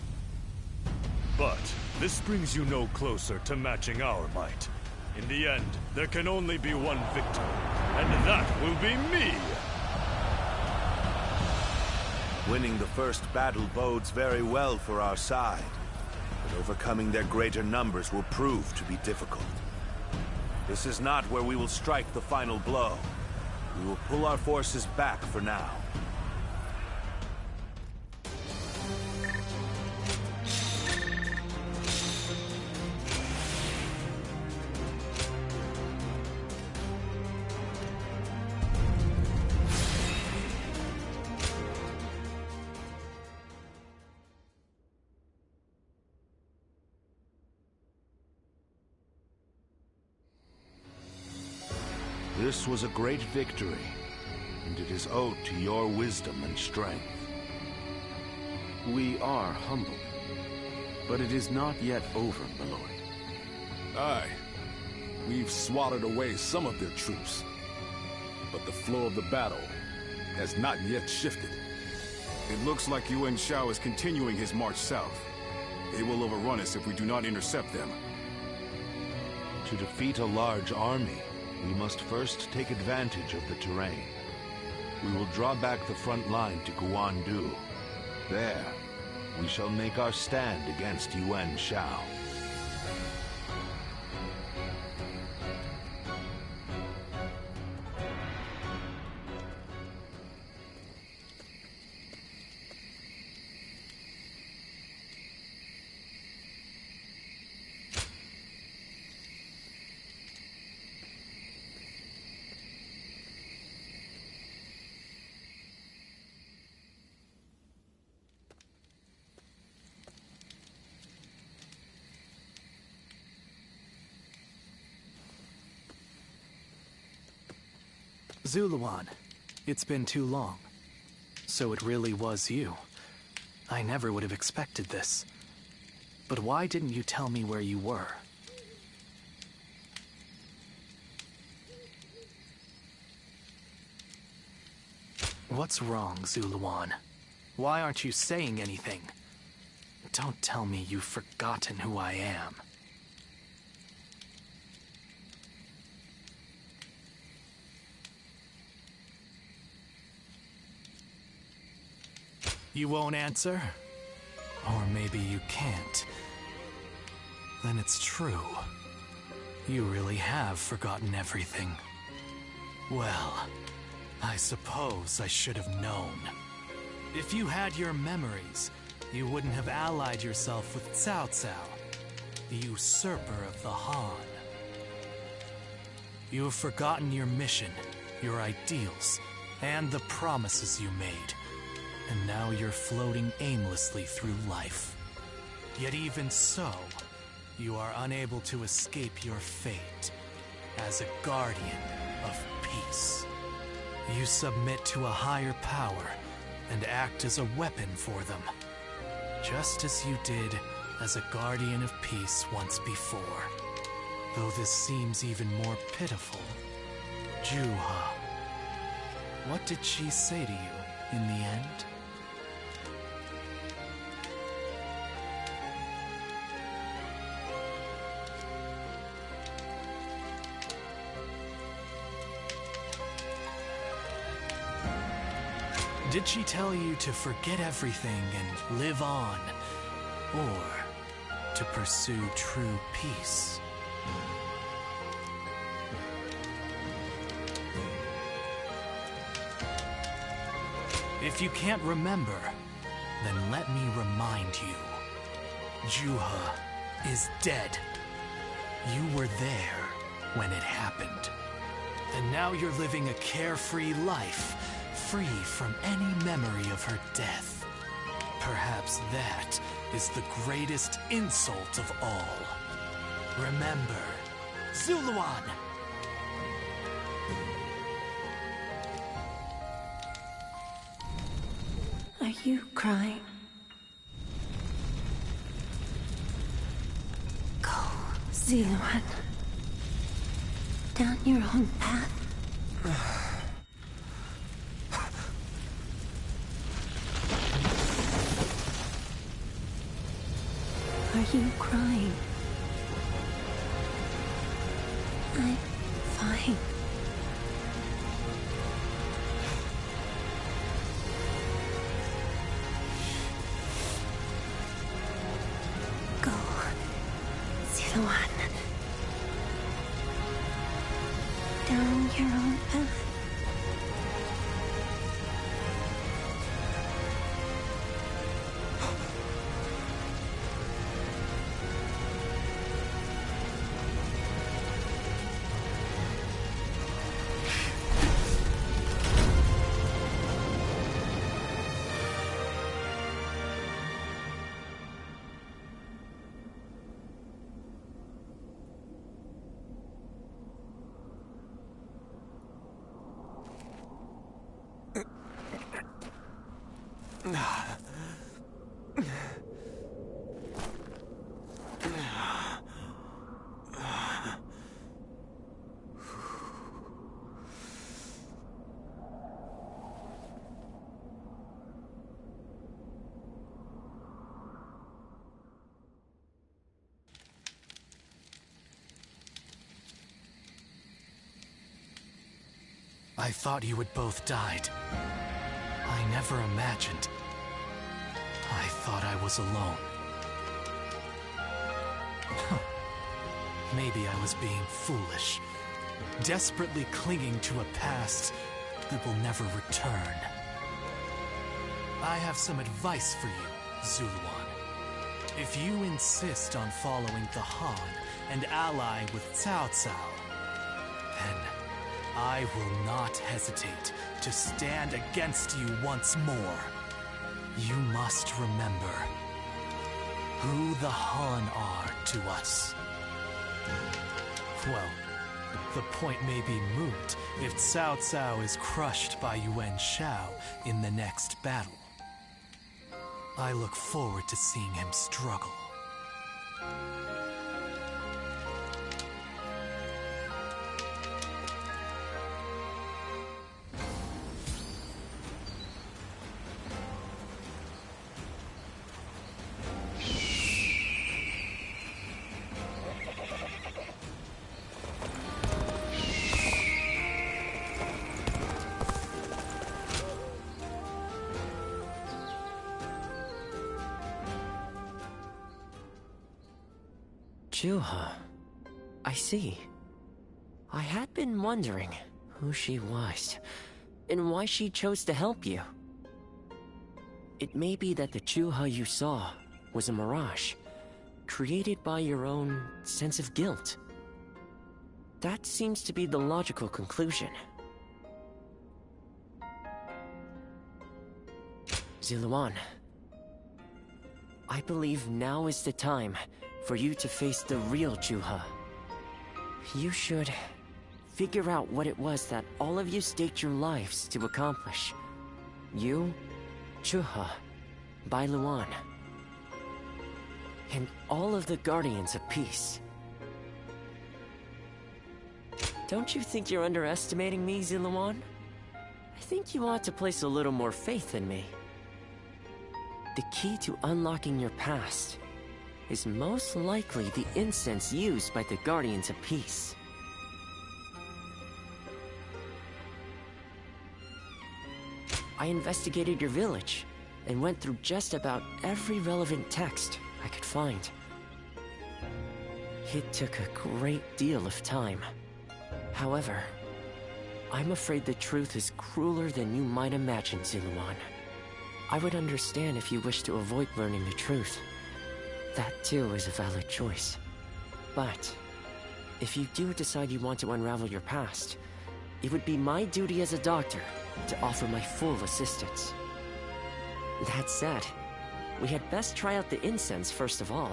But this brings you no closer to matching our might. In the end, there can only be one victor, and that will be me! Winning the first battle bodes very well for our side, but overcoming their greater numbers will prove to be difficult. This is not where we will strike the final blow. We will pull our forces back for now. This was a great victory, and it is owed to your wisdom and strength. We are humbled, but it is not yet over, my lord. Aye. We've swatted away some of their troops, but the flow of the battle has not yet shifted. It looks like Yuan Shao is continuing his march south. They will overrun us if we do not intercept them. To defeat a large army, we must first take advantage of the terrain. We will draw back the front line to Guandu. There, we shall make our stand against Yuan Shao. Zuluan, it's been too long. So it really was you. I never would have expected this. But why didn't you tell me where you were? What's wrong, Zuluan? Why aren't you saying anything? Don't tell me you've forgotten who I am. You won't answer? Or maybe you can't. Then it's true. You really have forgotten everything. Well, I suppose I should have known. If you had your memories, you wouldn't have allied yourself with Cao Cao, the usurper of the Han. You have forgotten your mission, your ideals, and the promises you made. And now you're floating aimlessly through life. Yet even so, you are unable to escape your fate as a guardian of peace. You submit to a higher power and act as a weapon for them, just as you did as a guardian of peace once before. Though this seems even more pitiful, Juha. What did she say to you in the end? Did she tell you to forget everything and live on? Or to pursue true peace? If you can't remember, then let me remind you. Juha is dead. You were there when it happened. And now you're living a carefree life, free from any memory of her death. Perhaps that is the greatest insult of all. Remember, Zuluan! Are you crying? Go, Zuluan. Down your own path. Are you crying? I'm fine. Go, Zuluan. Down your own path. I thought you had both died. I never imagined. I thought I was alone. Maybe I was being foolish, desperately clinging to a past that will never return. I have some advice for you, Zuluan. If you insist on following the Han and ally with Cao Cao, then I will not hesitate to stand against you once more. You must remember who the Han are to us. Well, The point may be moot if Cao Cao is crushed by Yuan Shao in the next battle. I look forward to seeing him struggle. Juha. I see. I had been wondering who she was, and why she chose to help you. It may be that the Juha you saw was a mirage, created by your own sense of guilt. That seems to be the logical conclusion. Ziluan, I believe now is the time for you to face the real Juha. You should figure out what it was that all of you staked your lives to accomplish. You, Juha, Bailuan, and all of the Guardians of Peace. Don't you think you're underestimating me, Ziluan? I think you ought to place a little more faith in me. The key to unlocking your past is most likely the incense used by the Guardians of Peace. I investigated your village and went through just about every relevant text I could find. It took a great deal of time. However, I'm afraid the truth is crueler than you might imagine, Ziluan. I would understand if you wish to avoid learning the truth. That too is a valid choice. But if you do decide you want to unravel your past, it would be my duty as a doctor to offer my full assistance. That said, we had best try out the incense first of all.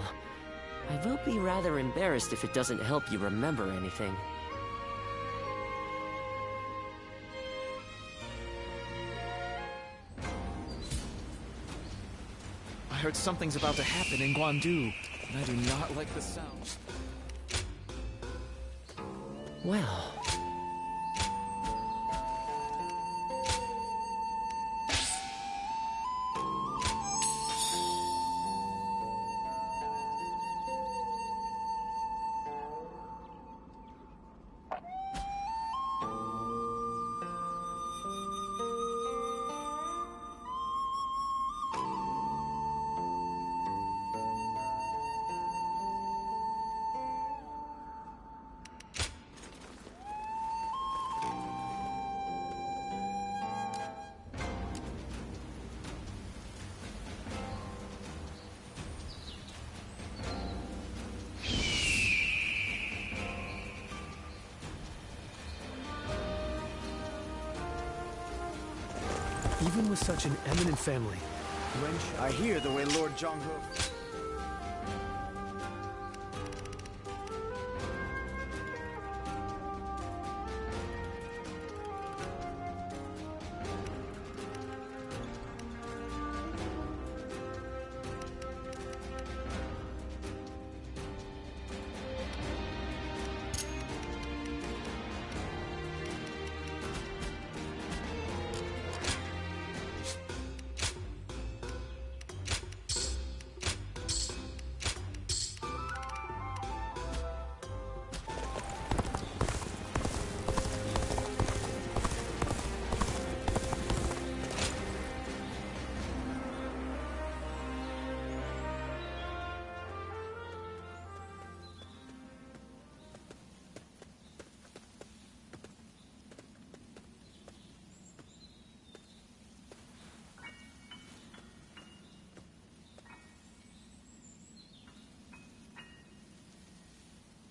I will be rather embarrassed if it doesn't help you remember anything. I heard something's about to happen in Guandu, and I do not like the sound. Well... Even with such an eminent family, I hear the way Lord Zhonghe...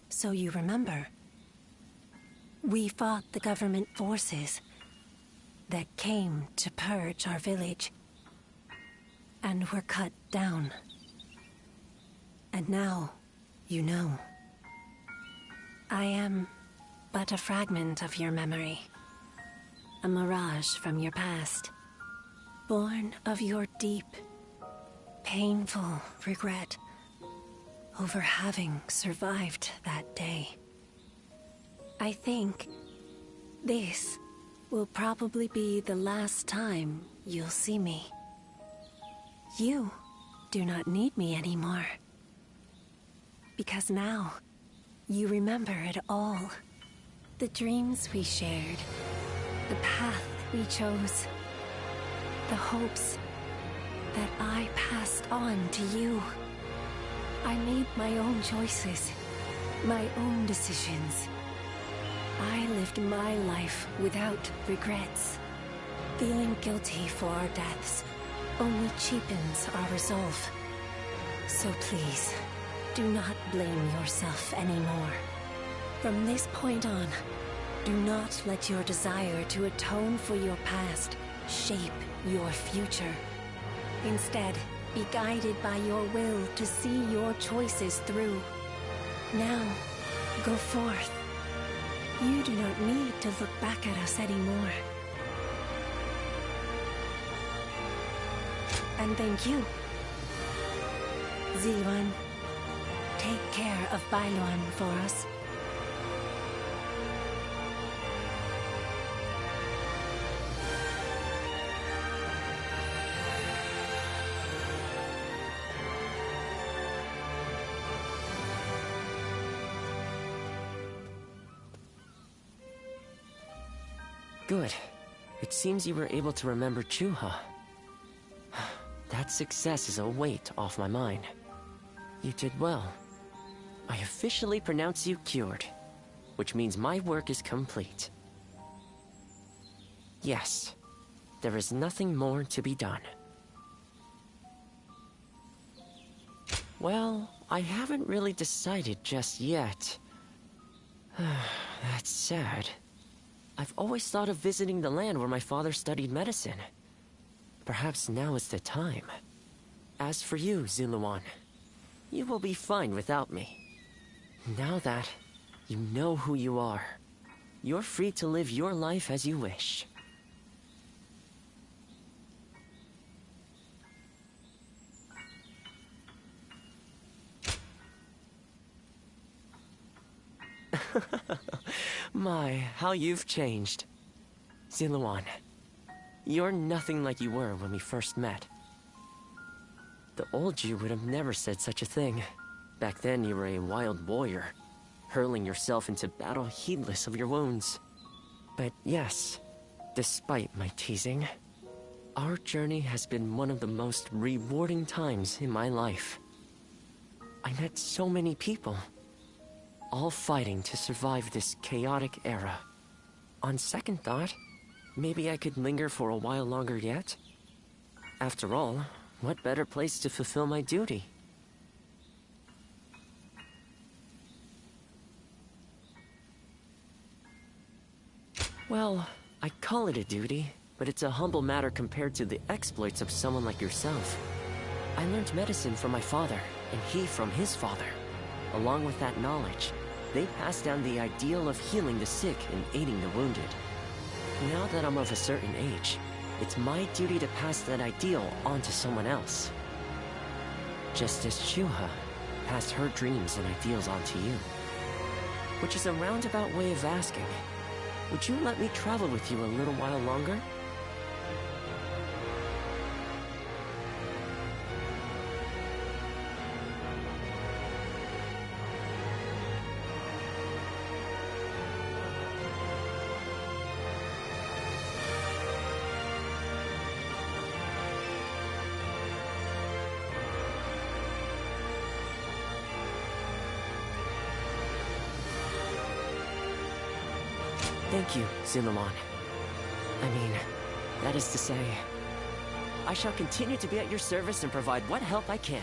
So you remember, we fought the government forces that came to purge our village, and were cut down. And now, you know, I am but a fragment of your memory. A mirage from your past. Born of your deep, painful regret over having survived that day. I think this will probably be the last time you'll see me. You do not need me anymore. Because now, you remember it all. The dreams we shared, the path we chose, the hopes that I passed on to you. I made my own choices, my own decisions. I lived my life without regrets. Feeling guilty for our deaths only cheapens our resolve. So please, do not blame yourself anymore. From this point on, do not let your desire to atone for your past shape your future. Instead, be guided by your will to see your choices through. Now, go forth. You do not need to look back at us anymore. And thank you. Ziluan, take care of Bailuan for us. Good. It seems you were able to remember Chuha. That success is a weight off my mind. You did well. I officially pronounce you cured, which means my work is complete. Yes, there is nothing more to be done. Well, I haven't really decided just yet. That's sad. I've always thought of visiting the land where my father studied medicine. Perhaps now is the time. As for you, Ziluan, you will be fine without me. Now that you know who you are, you're free to live your life as you wish. My, how you've changed. Ziluan, you're nothing like you were when we first met. The old you would have never said such a thing. Back then you were a wild warrior, hurling yourself into battle heedless of your wounds. But yes, despite my teasing, our journey has been one of the most rewarding times in my life. I met so many people, all fighting to survive this chaotic era. On second thought, maybe I could linger for a while longer yet. After all, what better place to fulfill my duty? Well, I call it a duty, but it's a humble matter compared to the exploits of someone like yourself. I learned medicine from my father, and he from his father. Along with that knowledge, they passed down the ideal of healing the sick and aiding the wounded. Now that I'm of a certain age, it's my duty to pass that ideal on to someone else. Just as Chuha passed her dreams and ideals on to you. Which is a roundabout way of asking, would you let me travel with you a little while longer? Thank you, Ziluan. I mean, that is to say, I shall continue to be at your service and provide what help I can.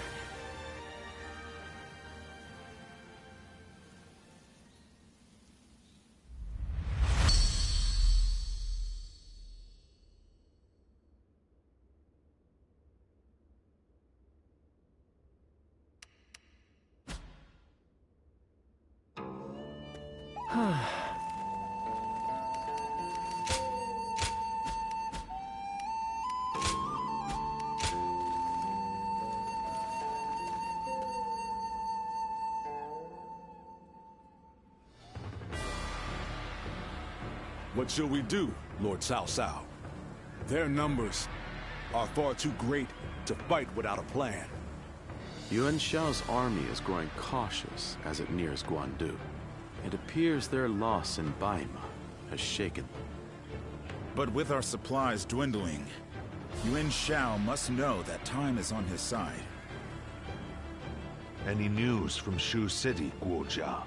What shall we do, Lord Cao Cao? Their numbers are far too great to fight without a plan. Yuan Shao's army is growing cautious as it nears Guandu. It appears their loss in Baima has shaken them. But with our supplies dwindling, Yuan Shao must know that time is on his side. Any news from Shu City, Guojia?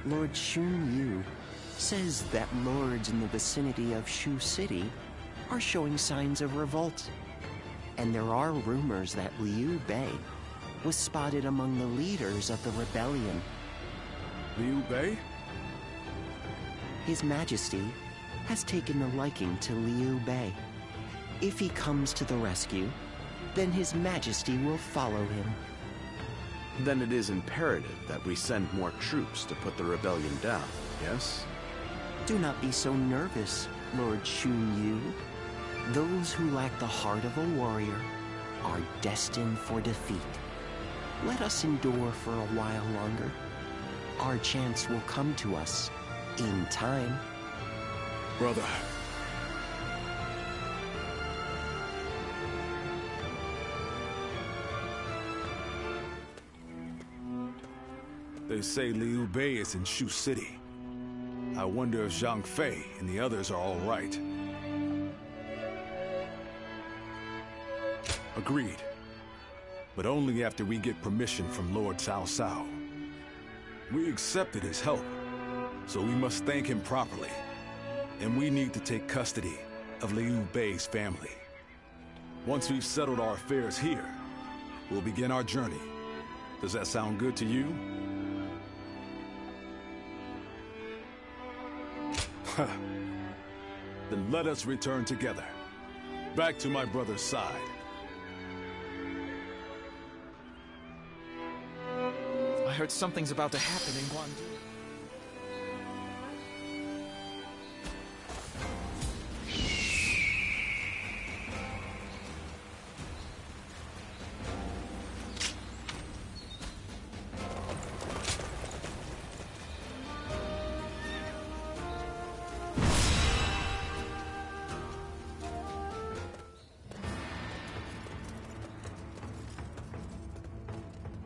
Lord Xun Yu says that lords in the vicinity of Shu City are showing signs of revolt. And there are rumors that Liu Bei was spotted among the leaders of the rebellion. Liu Bei? His Majesty has taken a liking to Liu Bei. If he comes to the rescue, then His Majesty will follow him. Then it is imperative that we send more troops to put the rebellion down, yes? Do not be so nervous, Lord Xun Yu. Those who lack the heart of a warrior are destined for defeat. Let us endure for a while longer. Our chance will come to us in time. Brother. They say Liu Bei is in Shu City. I wonder if Zhang Fei and the others are all right. Agreed. But only after we get permission from Lord Cao Cao. We accepted his help, so we must thank him properly. And we need to take custody of Liu Bei's family. Once we've settled our affairs here, we'll begin our journey. Does that sound good to you? Then let us return together, back to my brother's side. I heard something's about to happen in Guandu.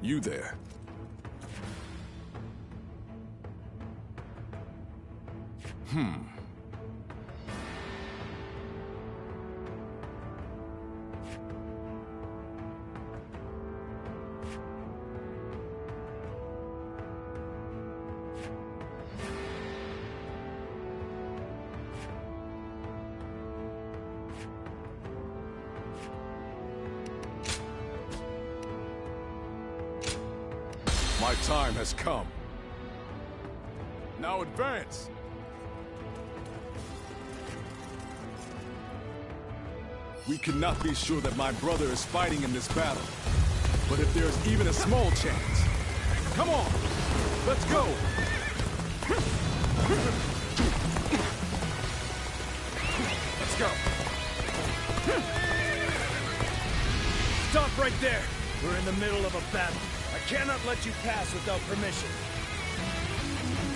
You there. My time has come. Now advance! We cannot be sure that my brother is fighting in this battle. But if there's even a small chance... Come on! Let's go! Let's go! Stop right there! We're in the middle of a battle. I cannot let you pass without permission.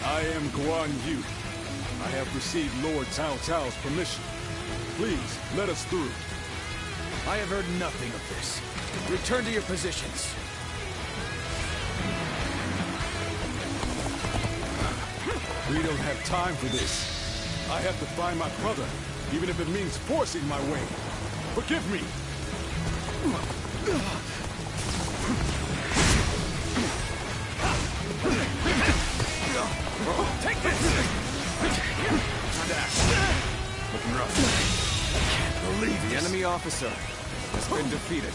I am Guan Yu. I have received Lord Cao Cao's permission. Please, let us through. I have heard nothing of this. Return to your positions. We don't have time for this. I have to find my brother, even if it means forcing my way. Forgive me! Take this! Looking rough. I can't believe the enemy officer has been defeated.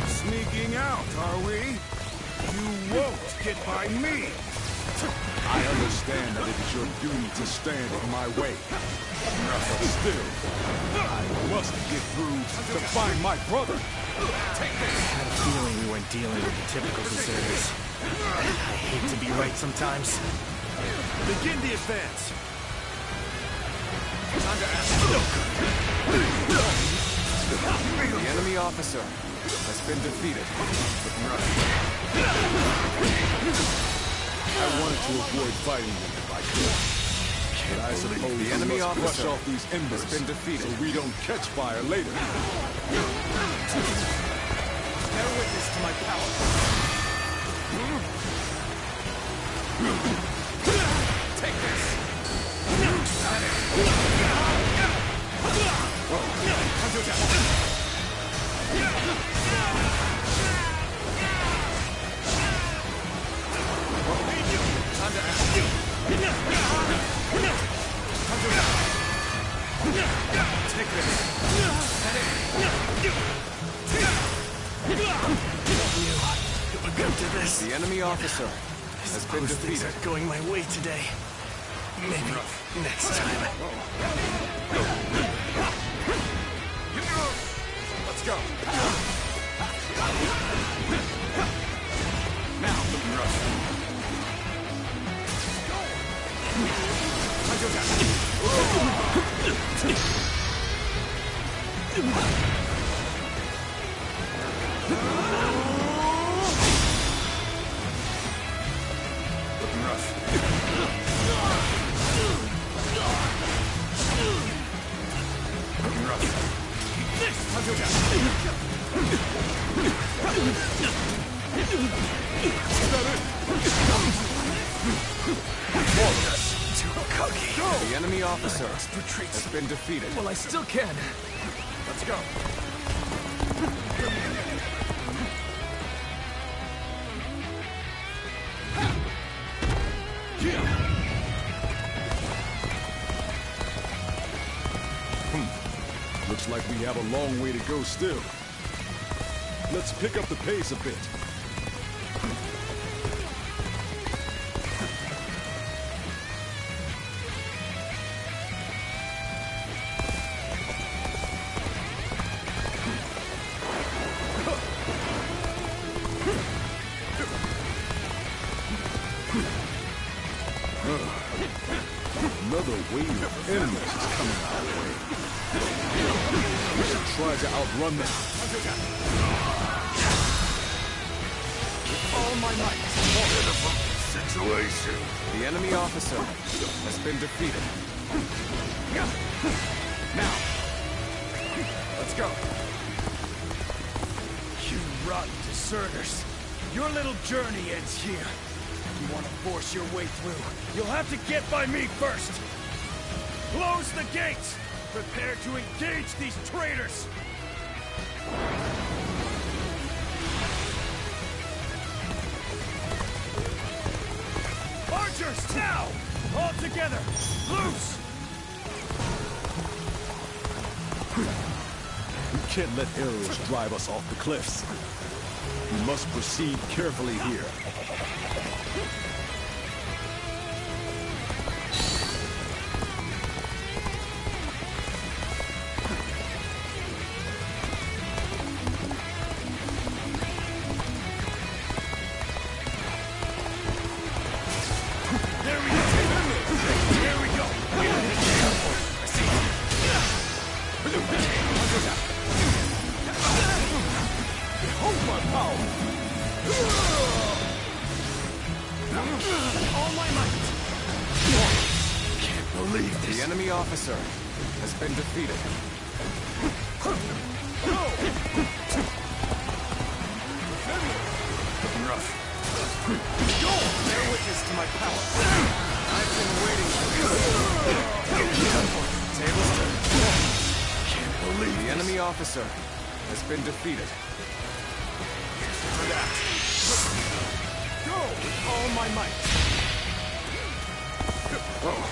Sneaking out, are we? You won't get by me! I understand that it is your duty to stand in my way. But still, I must get through to find my brother. I had a feeling we weren't dealing with the typical deserters. I hate to be right sometimes. Begin the advance. The enemy officer has been defeated. I wanted to avoid fighting them if I could. But I suppose the enemy we must brush officer off these embers has been defeated. so we don't catch fire later. Bear witness to my power. Take this. Take this. Come to this. The enemy officer has been Things defeated. are going my way today. Maybe next time. Let's go. Now, looking rough. Looking rough. Looking rough. Too cocky. The enemy officer has been defeated. Well, I still can. Let's go. Looks like we have a long way to go still. Let's pick up the pace a bit. Another wave of enemies is coming our way. We should try to outrun them. With all my might. Situation. The enemy officer has been defeated. Now, let's go. You rotten deserters. Your little journey ends here. You want to force your way through, you'll have to get by me first. Close the gates! Prepare to engage these traitors! Archers, now! All together! Loose! We can't let arrows drive us off the cliffs. We must proceed carefully here. The enemy officer has been defeated. Looking rough. Bear witness to my power. I've been waiting for this. Tables turned. Can't believe the enemy officer has been defeated. For that. Go with all my might. Oh.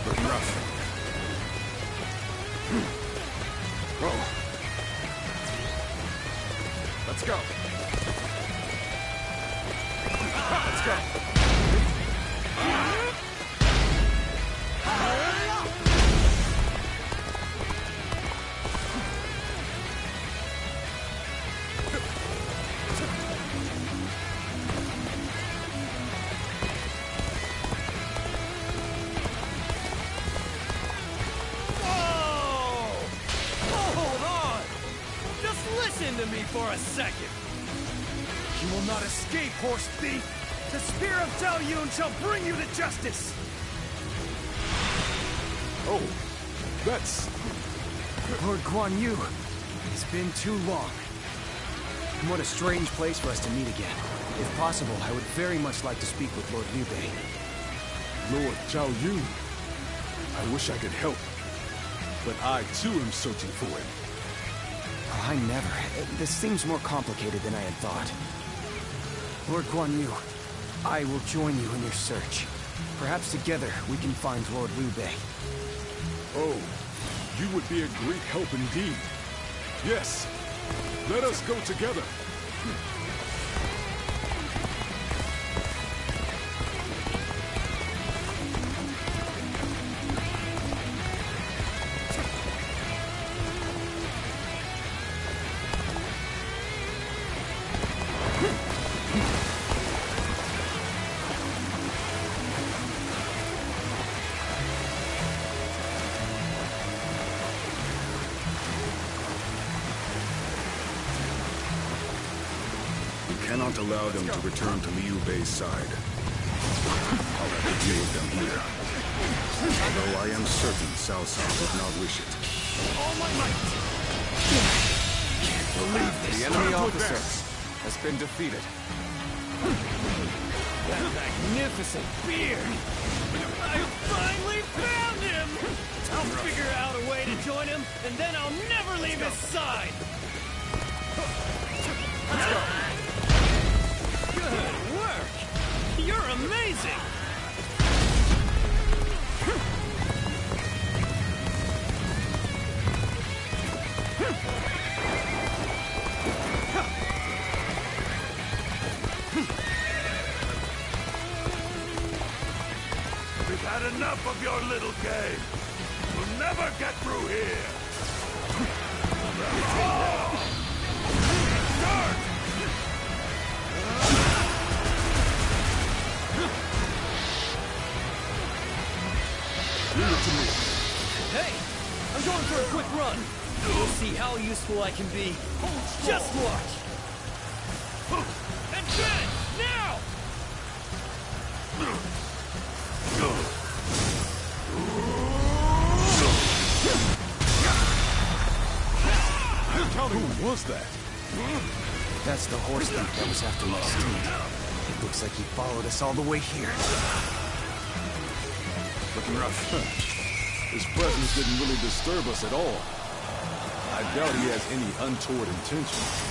Looking rough. Oh. Let's go. Let's go. horse thief! The spear of Zhao Yun shall bring you to justice! Oh, that's... Lord Guan Yu, it's been too long. And what a strange place for us to meet again. If possible, I would very much like to speak with Lord Liu Bei. Lord Zhao Yun. I wish I could help, but I too am searching for him. Oh, I never. This seems more complicated than I had thought. Lord Guan Yu, I will join you in your search. Perhaps together we can find Lord Liu Bei. Oh, you would be a great help indeed. Yes, let us go together. Cannot allow them to return to Liu Bei's side. I'll have to deal with them here. Although I am certain Cao Cao would not wish it. All my might! Can't believe this! The enemy officer has been defeated. That magnificent beard! I finally found him! I'll figure out a way to join him, and then I'll never leave his side! Let's go! Good work! You're amazing! We've had enough of your little game. We'll never get through here. Start! Hey! I'm going for a quick run! We'll see how useful I can be. Just watch! And then, now! Who was that? That's the horse thief that was after my steed. It looks like he followed us all the way here. Looking rough. His presence didn't really disturb us at all. I doubt he has any untoward intentions.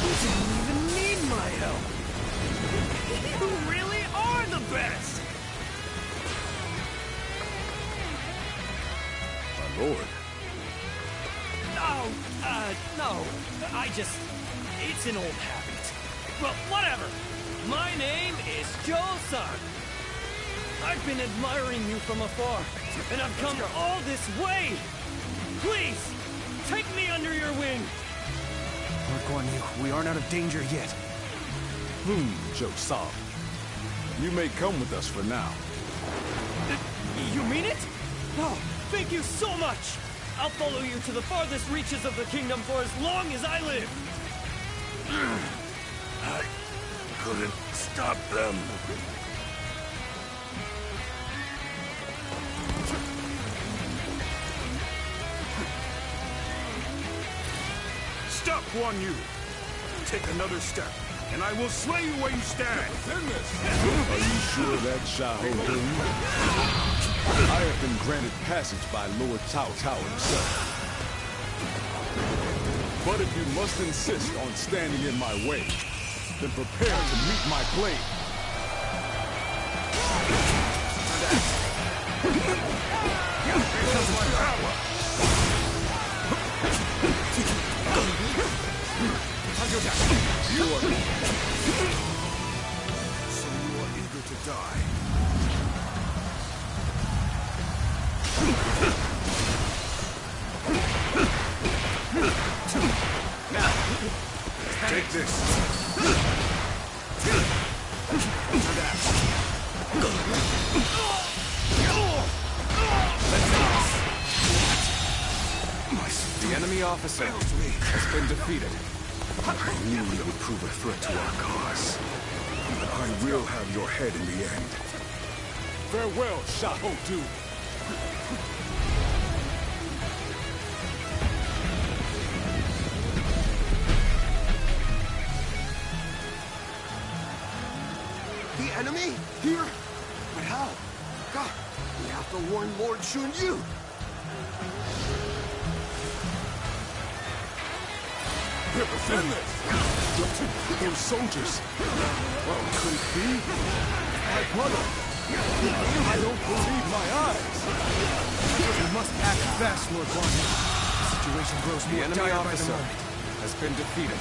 You didn't even need my help! You really are the best! My lord. No. It's an old habit. Well, whatever. My name is Joe-san. I've been admiring you from afar, and I've come all this way. Please, take me under your wing. Lord Guan Yu, we aren't out of danger yet. Joe-san. You may come with us for now. You mean it? Oh, thank you so much. I'll follow you to the farthest reaches of the kingdom for as long as I live. I couldn't stop them. Stop, Guan Yu! Take another step, and I will slay you where you stand! Are you sure that's Xiao Dun? I have been granted passage by Lord Cao Cao himself. But if you must insist on standing in my way, then prepare to meet my blade. Here comes my power! You are... So you are eager to die. Now, take this. The enemy enemy officer has been defeated. I knew you would prove a threat to our cause. But I will have your head in the end. Farewell, Shahotu. The enemy? Here? But how? God, we have to warn Lord Shunyu. Defend this! Those soldiers! Well, could it be? My brother! I don't believe my eyes! We must act fast, Lord Guanyu. The situation grows The more enemy dire by the officer moment. has been defeated.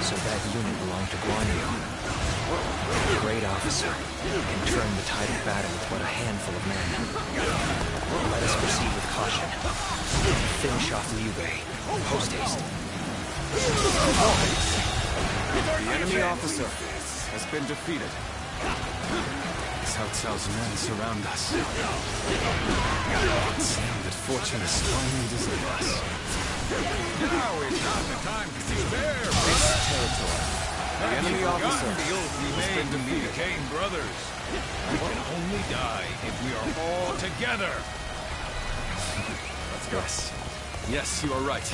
So that unit belonged to Guanyu. A great officer can turn the tide of battle with but a handful of men. Let us proceed with caution. Finish off Liu Bei. Post haste. The enemy officer has been defeated. Cao Cao's men surround us. It seems that fortune has finally deserted us. Now is not the time to despair, This territory. The enemy officer the oath we has made been when we defeated. became brothers. We can only die if we are all together. Let's go. Yes, you are right.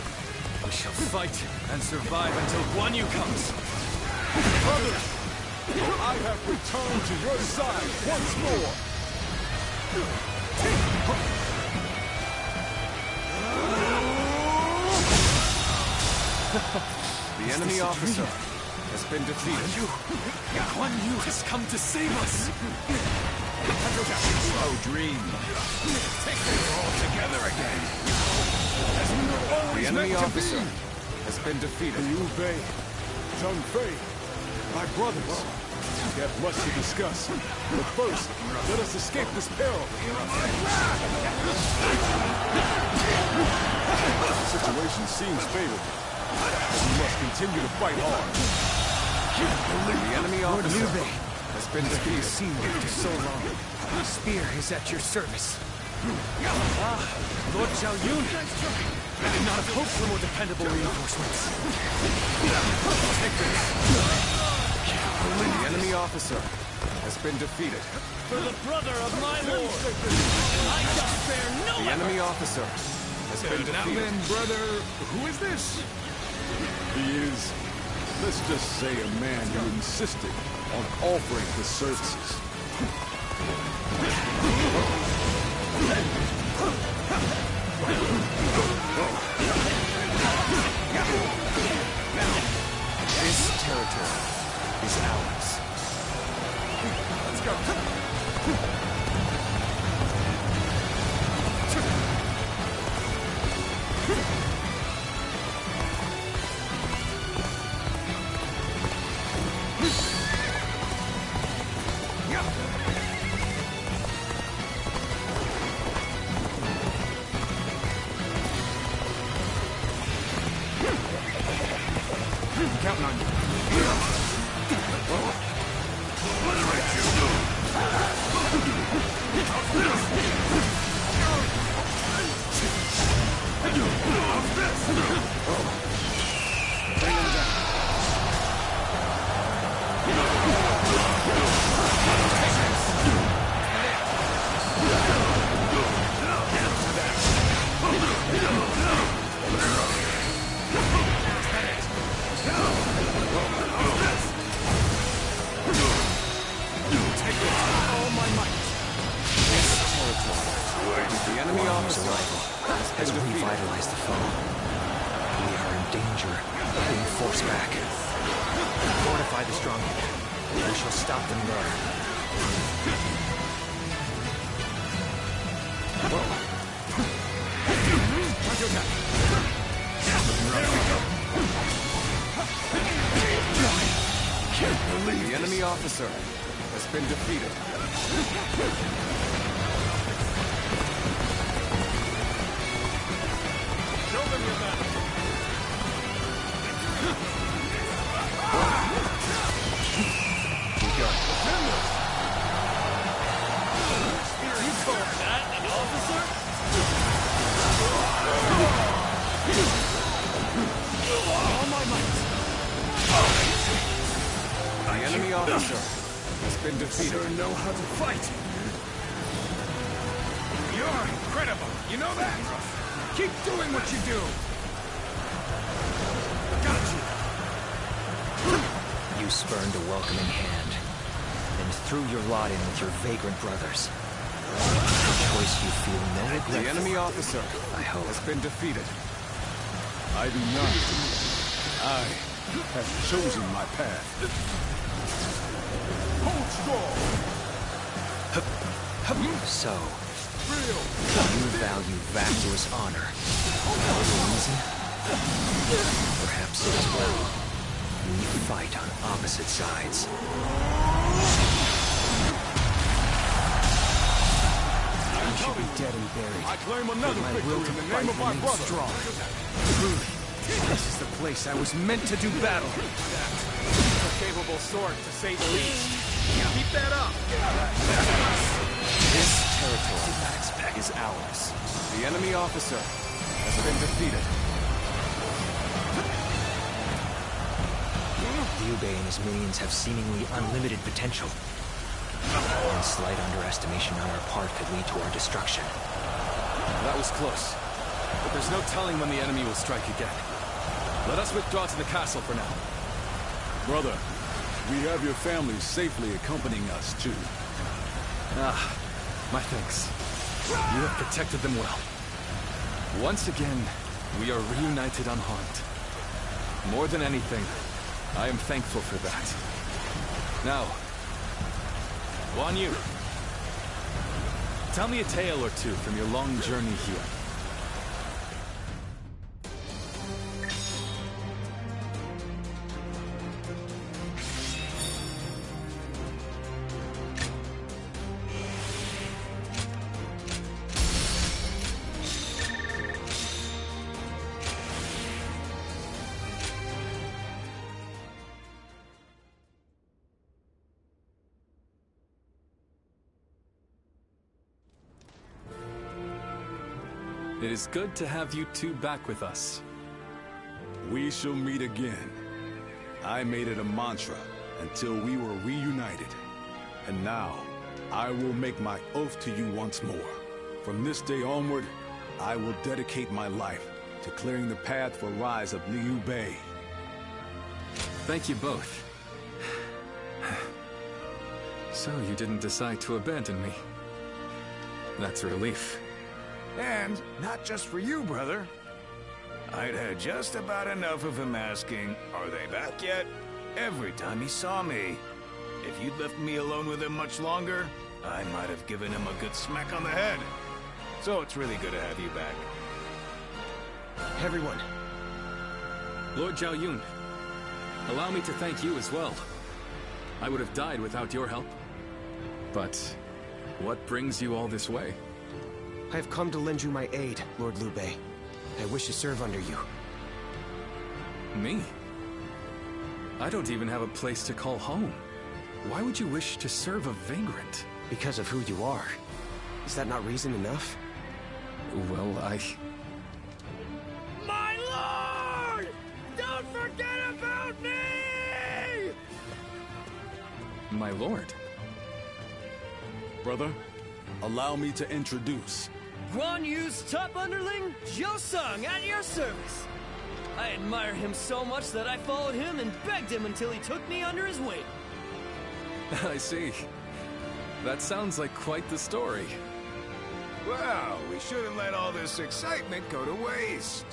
We shall fight and survive until Guanyu comes. Brothers, I have returned to your side once more. The enemy officer has been defeated. Guanyu has come to save us. Slow dream. We're all together again. As we were The always enemy meant to officer be. has been defeated. Liu Bei, Zheng Fei, my brothers. We have much to discuss. But first, let us escape this peril. The situation seems favorable. But we must continue to fight hard. The enemy officer Liu Bei has been has been defeated. seen after so long. The spear is at your service. Ah, Lord Zhao Yun. I did not have hoped for more dependable reinforcements. Take this. The enemy officer has been defeated. For the brother of my lord, I shall spare no The enemy officer has been Now defeated. then, brother, who is this? He is, let's just say, a man who insisted on offering his services. This territory is ours. Let's go. I'm counting on you. Bring him down. take it with all my might. This territory. The enemy officer has revitalized the foe. We are in danger of being forced back. Fortify the stronghold. We shall stop them there. The enemy officer has been defeated. Show them your battle. We go. Defend us. officer has been defeated. Sure know how to fight. You're incredible. You know that? Keep doing what you do. Got you. You spurned a welcoming hand, and threw your lot in with your vagrant brothers. A choice you feel no regret The enemy for, officer, I hope, has been defeated. I do not. I have chosen my path. Hold strong. So, you value vacuous honor. For the reason? Perhaps it is well. We fight on opposite sides. You should be dead and buried. I claim another My victory will to in the fight name of my remains brother. strong. Truly, this is the place I was meant to do battle. A capable sword, to say the least. Keep that up. This territory is ours. The enemy officer has been defeated. Liu Bei and his minions have seemingly unlimited potential. One slight underestimation on our part could lead to our destruction. That was close. But there's no telling when the enemy will strike again. Let us withdraw to the castle for now. Brother, we have your family safely accompanying us, too. Ah, my thanks. You have protected them well. Once again, we are reunited unharmed. More than anything, I am thankful for that. Now, Guan Yu, tell me a tale or two from your long journey here. It is good to have you two back with us. We shall meet again. I made it a mantra until we were reunited. And now, I will make my oath to you once more. From this day onward, I will dedicate my life to clearing the path for rise of Liu Bei. Thank you both. So you didn't decide to abandon me. That's a relief. And not just for you, brother. I'd had just about enough of him asking, "Are they back yet?" every time he saw me. If you'd left me alone with him much longer, I might have given him a good smack on the head. So it's really good to have you back. Everyone. Lord Zhao Yun, allow me to thank you as well. I would have died without your help. But what brings you all this way? I have come to lend you my aid, Lord Liu Bei. I wish to serve under you. Me? I don't even have a place to call home. Why would you wish to serve a vagrant? Because of who you are. Is that not reason enough? Well, My lord! Don't forget about me! My lord. Brother, allow me to introduce. Guan Yu's top underling, Jiu Sung, at your service. I admire him so much that I followed him and begged him until he took me under his wing. I see. That sounds like quite the story. Well, we shouldn't let all this excitement go to waste.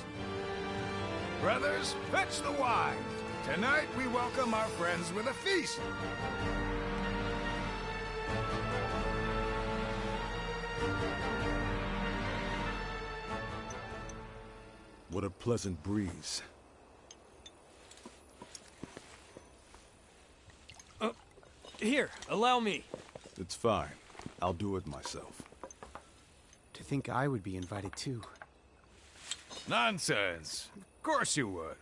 Brothers, fetch the wine. Tonight we welcome our friends with a feast. What a pleasant breeze. Here, allow me. It's fine. I'll do it myself. To think I would be invited too. Nonsense. Of course you would.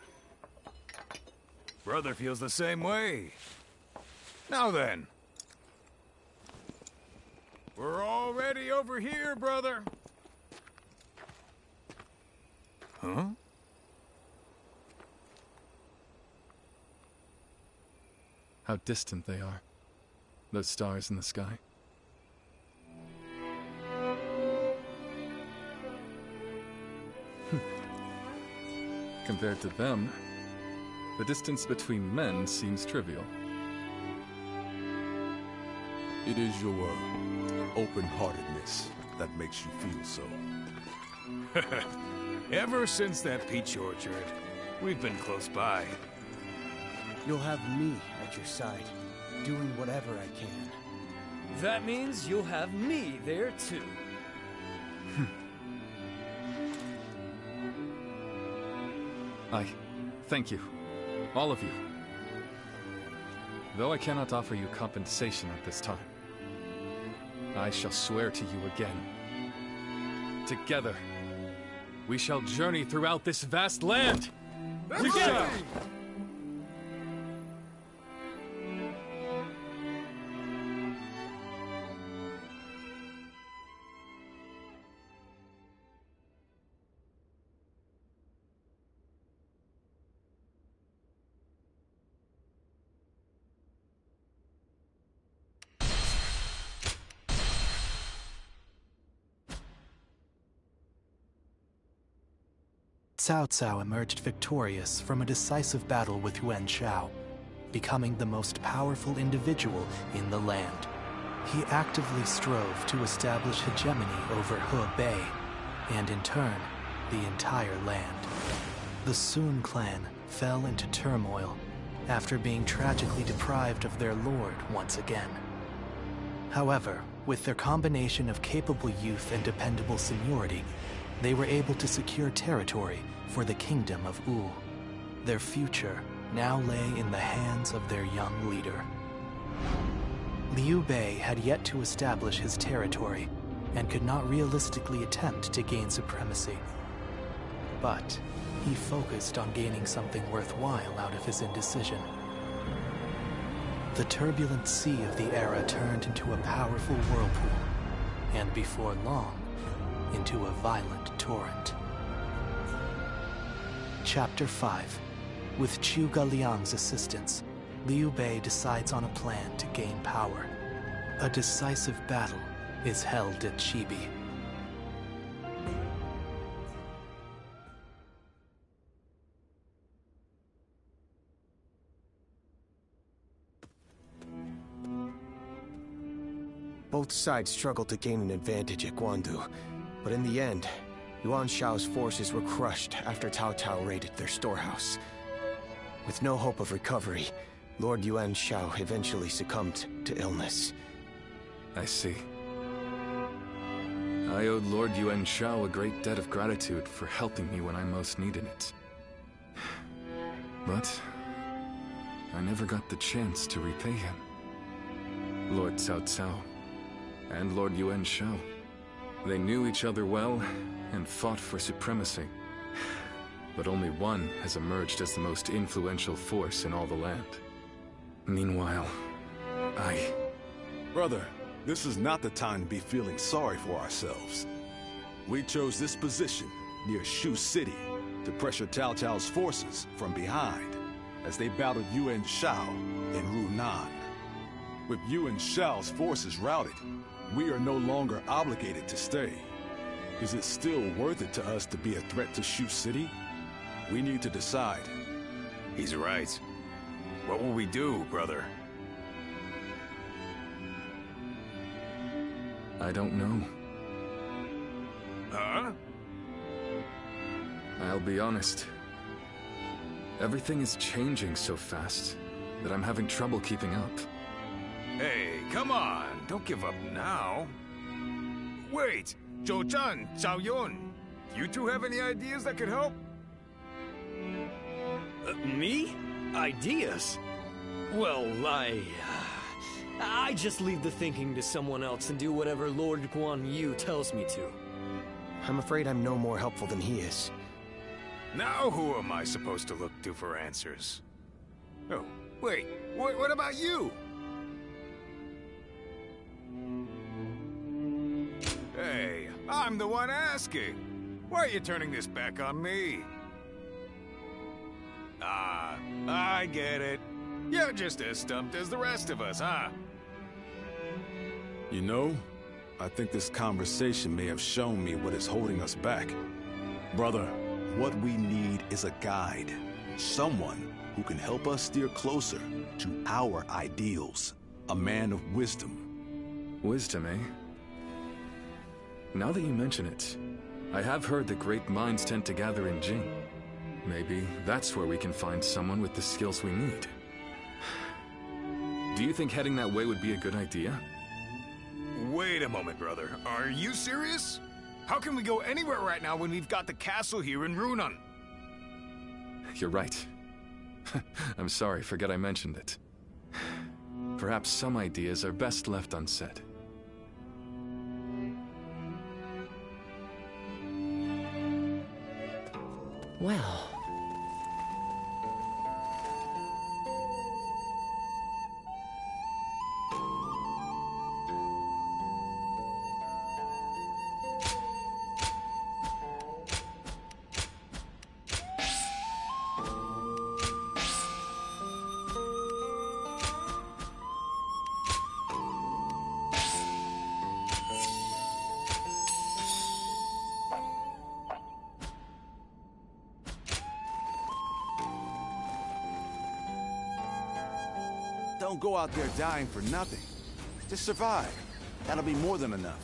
Brother feels the same way. Now then. We're already over here, brother. Huh? How distant they are. those stars in the sky. Compared to them, the distance between men seems trivial. It is your open-heartedness that makes you feel so. Ever since that peach orchard, we've been close by. You'll have me at your side, doing whatever I can. That means you'll have me there too. I thank you, all of you. Though I cannot offer you compensation at this time, I shall swear to you again. Together, we shall journey throughout this vast land! We shall! Cao Cao emerged victorious from a decisive battle with Yuan Shao, becoming the most powerful individual in the land. He actively strove to establish hegemony over Hebei, and in turn, the entire land. The Sun clan fell into turmoil after being tragically deprived of their lord once again. However, with their combination of capable youth and dependable seniority, they were able to secure territory for the Kingdom of Wu. Their future now lay in the hands of their young leader. Liu Bei had yet to establish his territory and could not realistically attempt to gain supremacy. But he focused on gaining something worthwhile out of his indecision. The turbulent sea of the era turned into a powerful whirlpool, and before long, into a violent torrent. Chapter 5. With Zhuge Liang's assistance, Liu Bei decides on a plan to gain power. A decisive battle is held at Chibi. Both sides struggled to gain an advantage at Guandu, but in the end, Yuan Shao's forces were crushed after Cao Cao raided their storehouse. With no hope of recovery, Lord Yuan Shao eventually succumbed to illness. I see. I owed Lord Yuan Shao a great debt of gratitude for helping me when I most needed it. But I never got the chance to repay him. Lord Cao Cao and Lord Yuan Shao, they knew each other well and fought for supremacy. But only one has emerged as the most influential force in all the land. Meanwhile, Brother, this is not the time to be feeling sorry for ourselves. We chose this position near Shu City to pressure Cao Cao's forces from behind as they battled Yuan Shao in Runan. With Yuan Shao's forces routed, we are no longer obligated to stay. Is it still worth it to us to be a threat to Shu City? We need to decide. He's right. What will we do, brother? I don't know. Huh? I'll be honest. Everything is changing so fast that I'm having trouble keeping up. Hey, come on! Don't give up now! Wait! Zhou Zhan, Zhao Yun! You two have any ideas that could help? Me? Ideas? Well, I just leave the thinking to someone else and do whatever Lord Guan Yu tells me to. I'm afraid I'm no more helpful than he is. Now who am I supposed to look to for answers? Oh, wait, what about you? Hey, I'm the one asking. Why are you turning this back on me? Ah, I get it. You're just as stumped as the rest of us, huh? You know, I think this conversation may have shown me what is holding us back. Brother, what we need is a guide. Someone who can help us steer closer to our ideals. A man of wisdom. Wisdom, eh? Now that you mention it, I have heard that great minds tend to gather in Jing. Maybe that's where we can find someone with the skills we need. Do you think heading that way would be a good idea? Wait a moment, brother. Are you serious? How can we go anywhere right now when we've got the castle here in Runan? You're right. I'm sorry, forget I mentioned it. Perhaps some ideas are best left unsaid. Well... Don't go out there dying for nothing. Just survive. That'll be more than enough.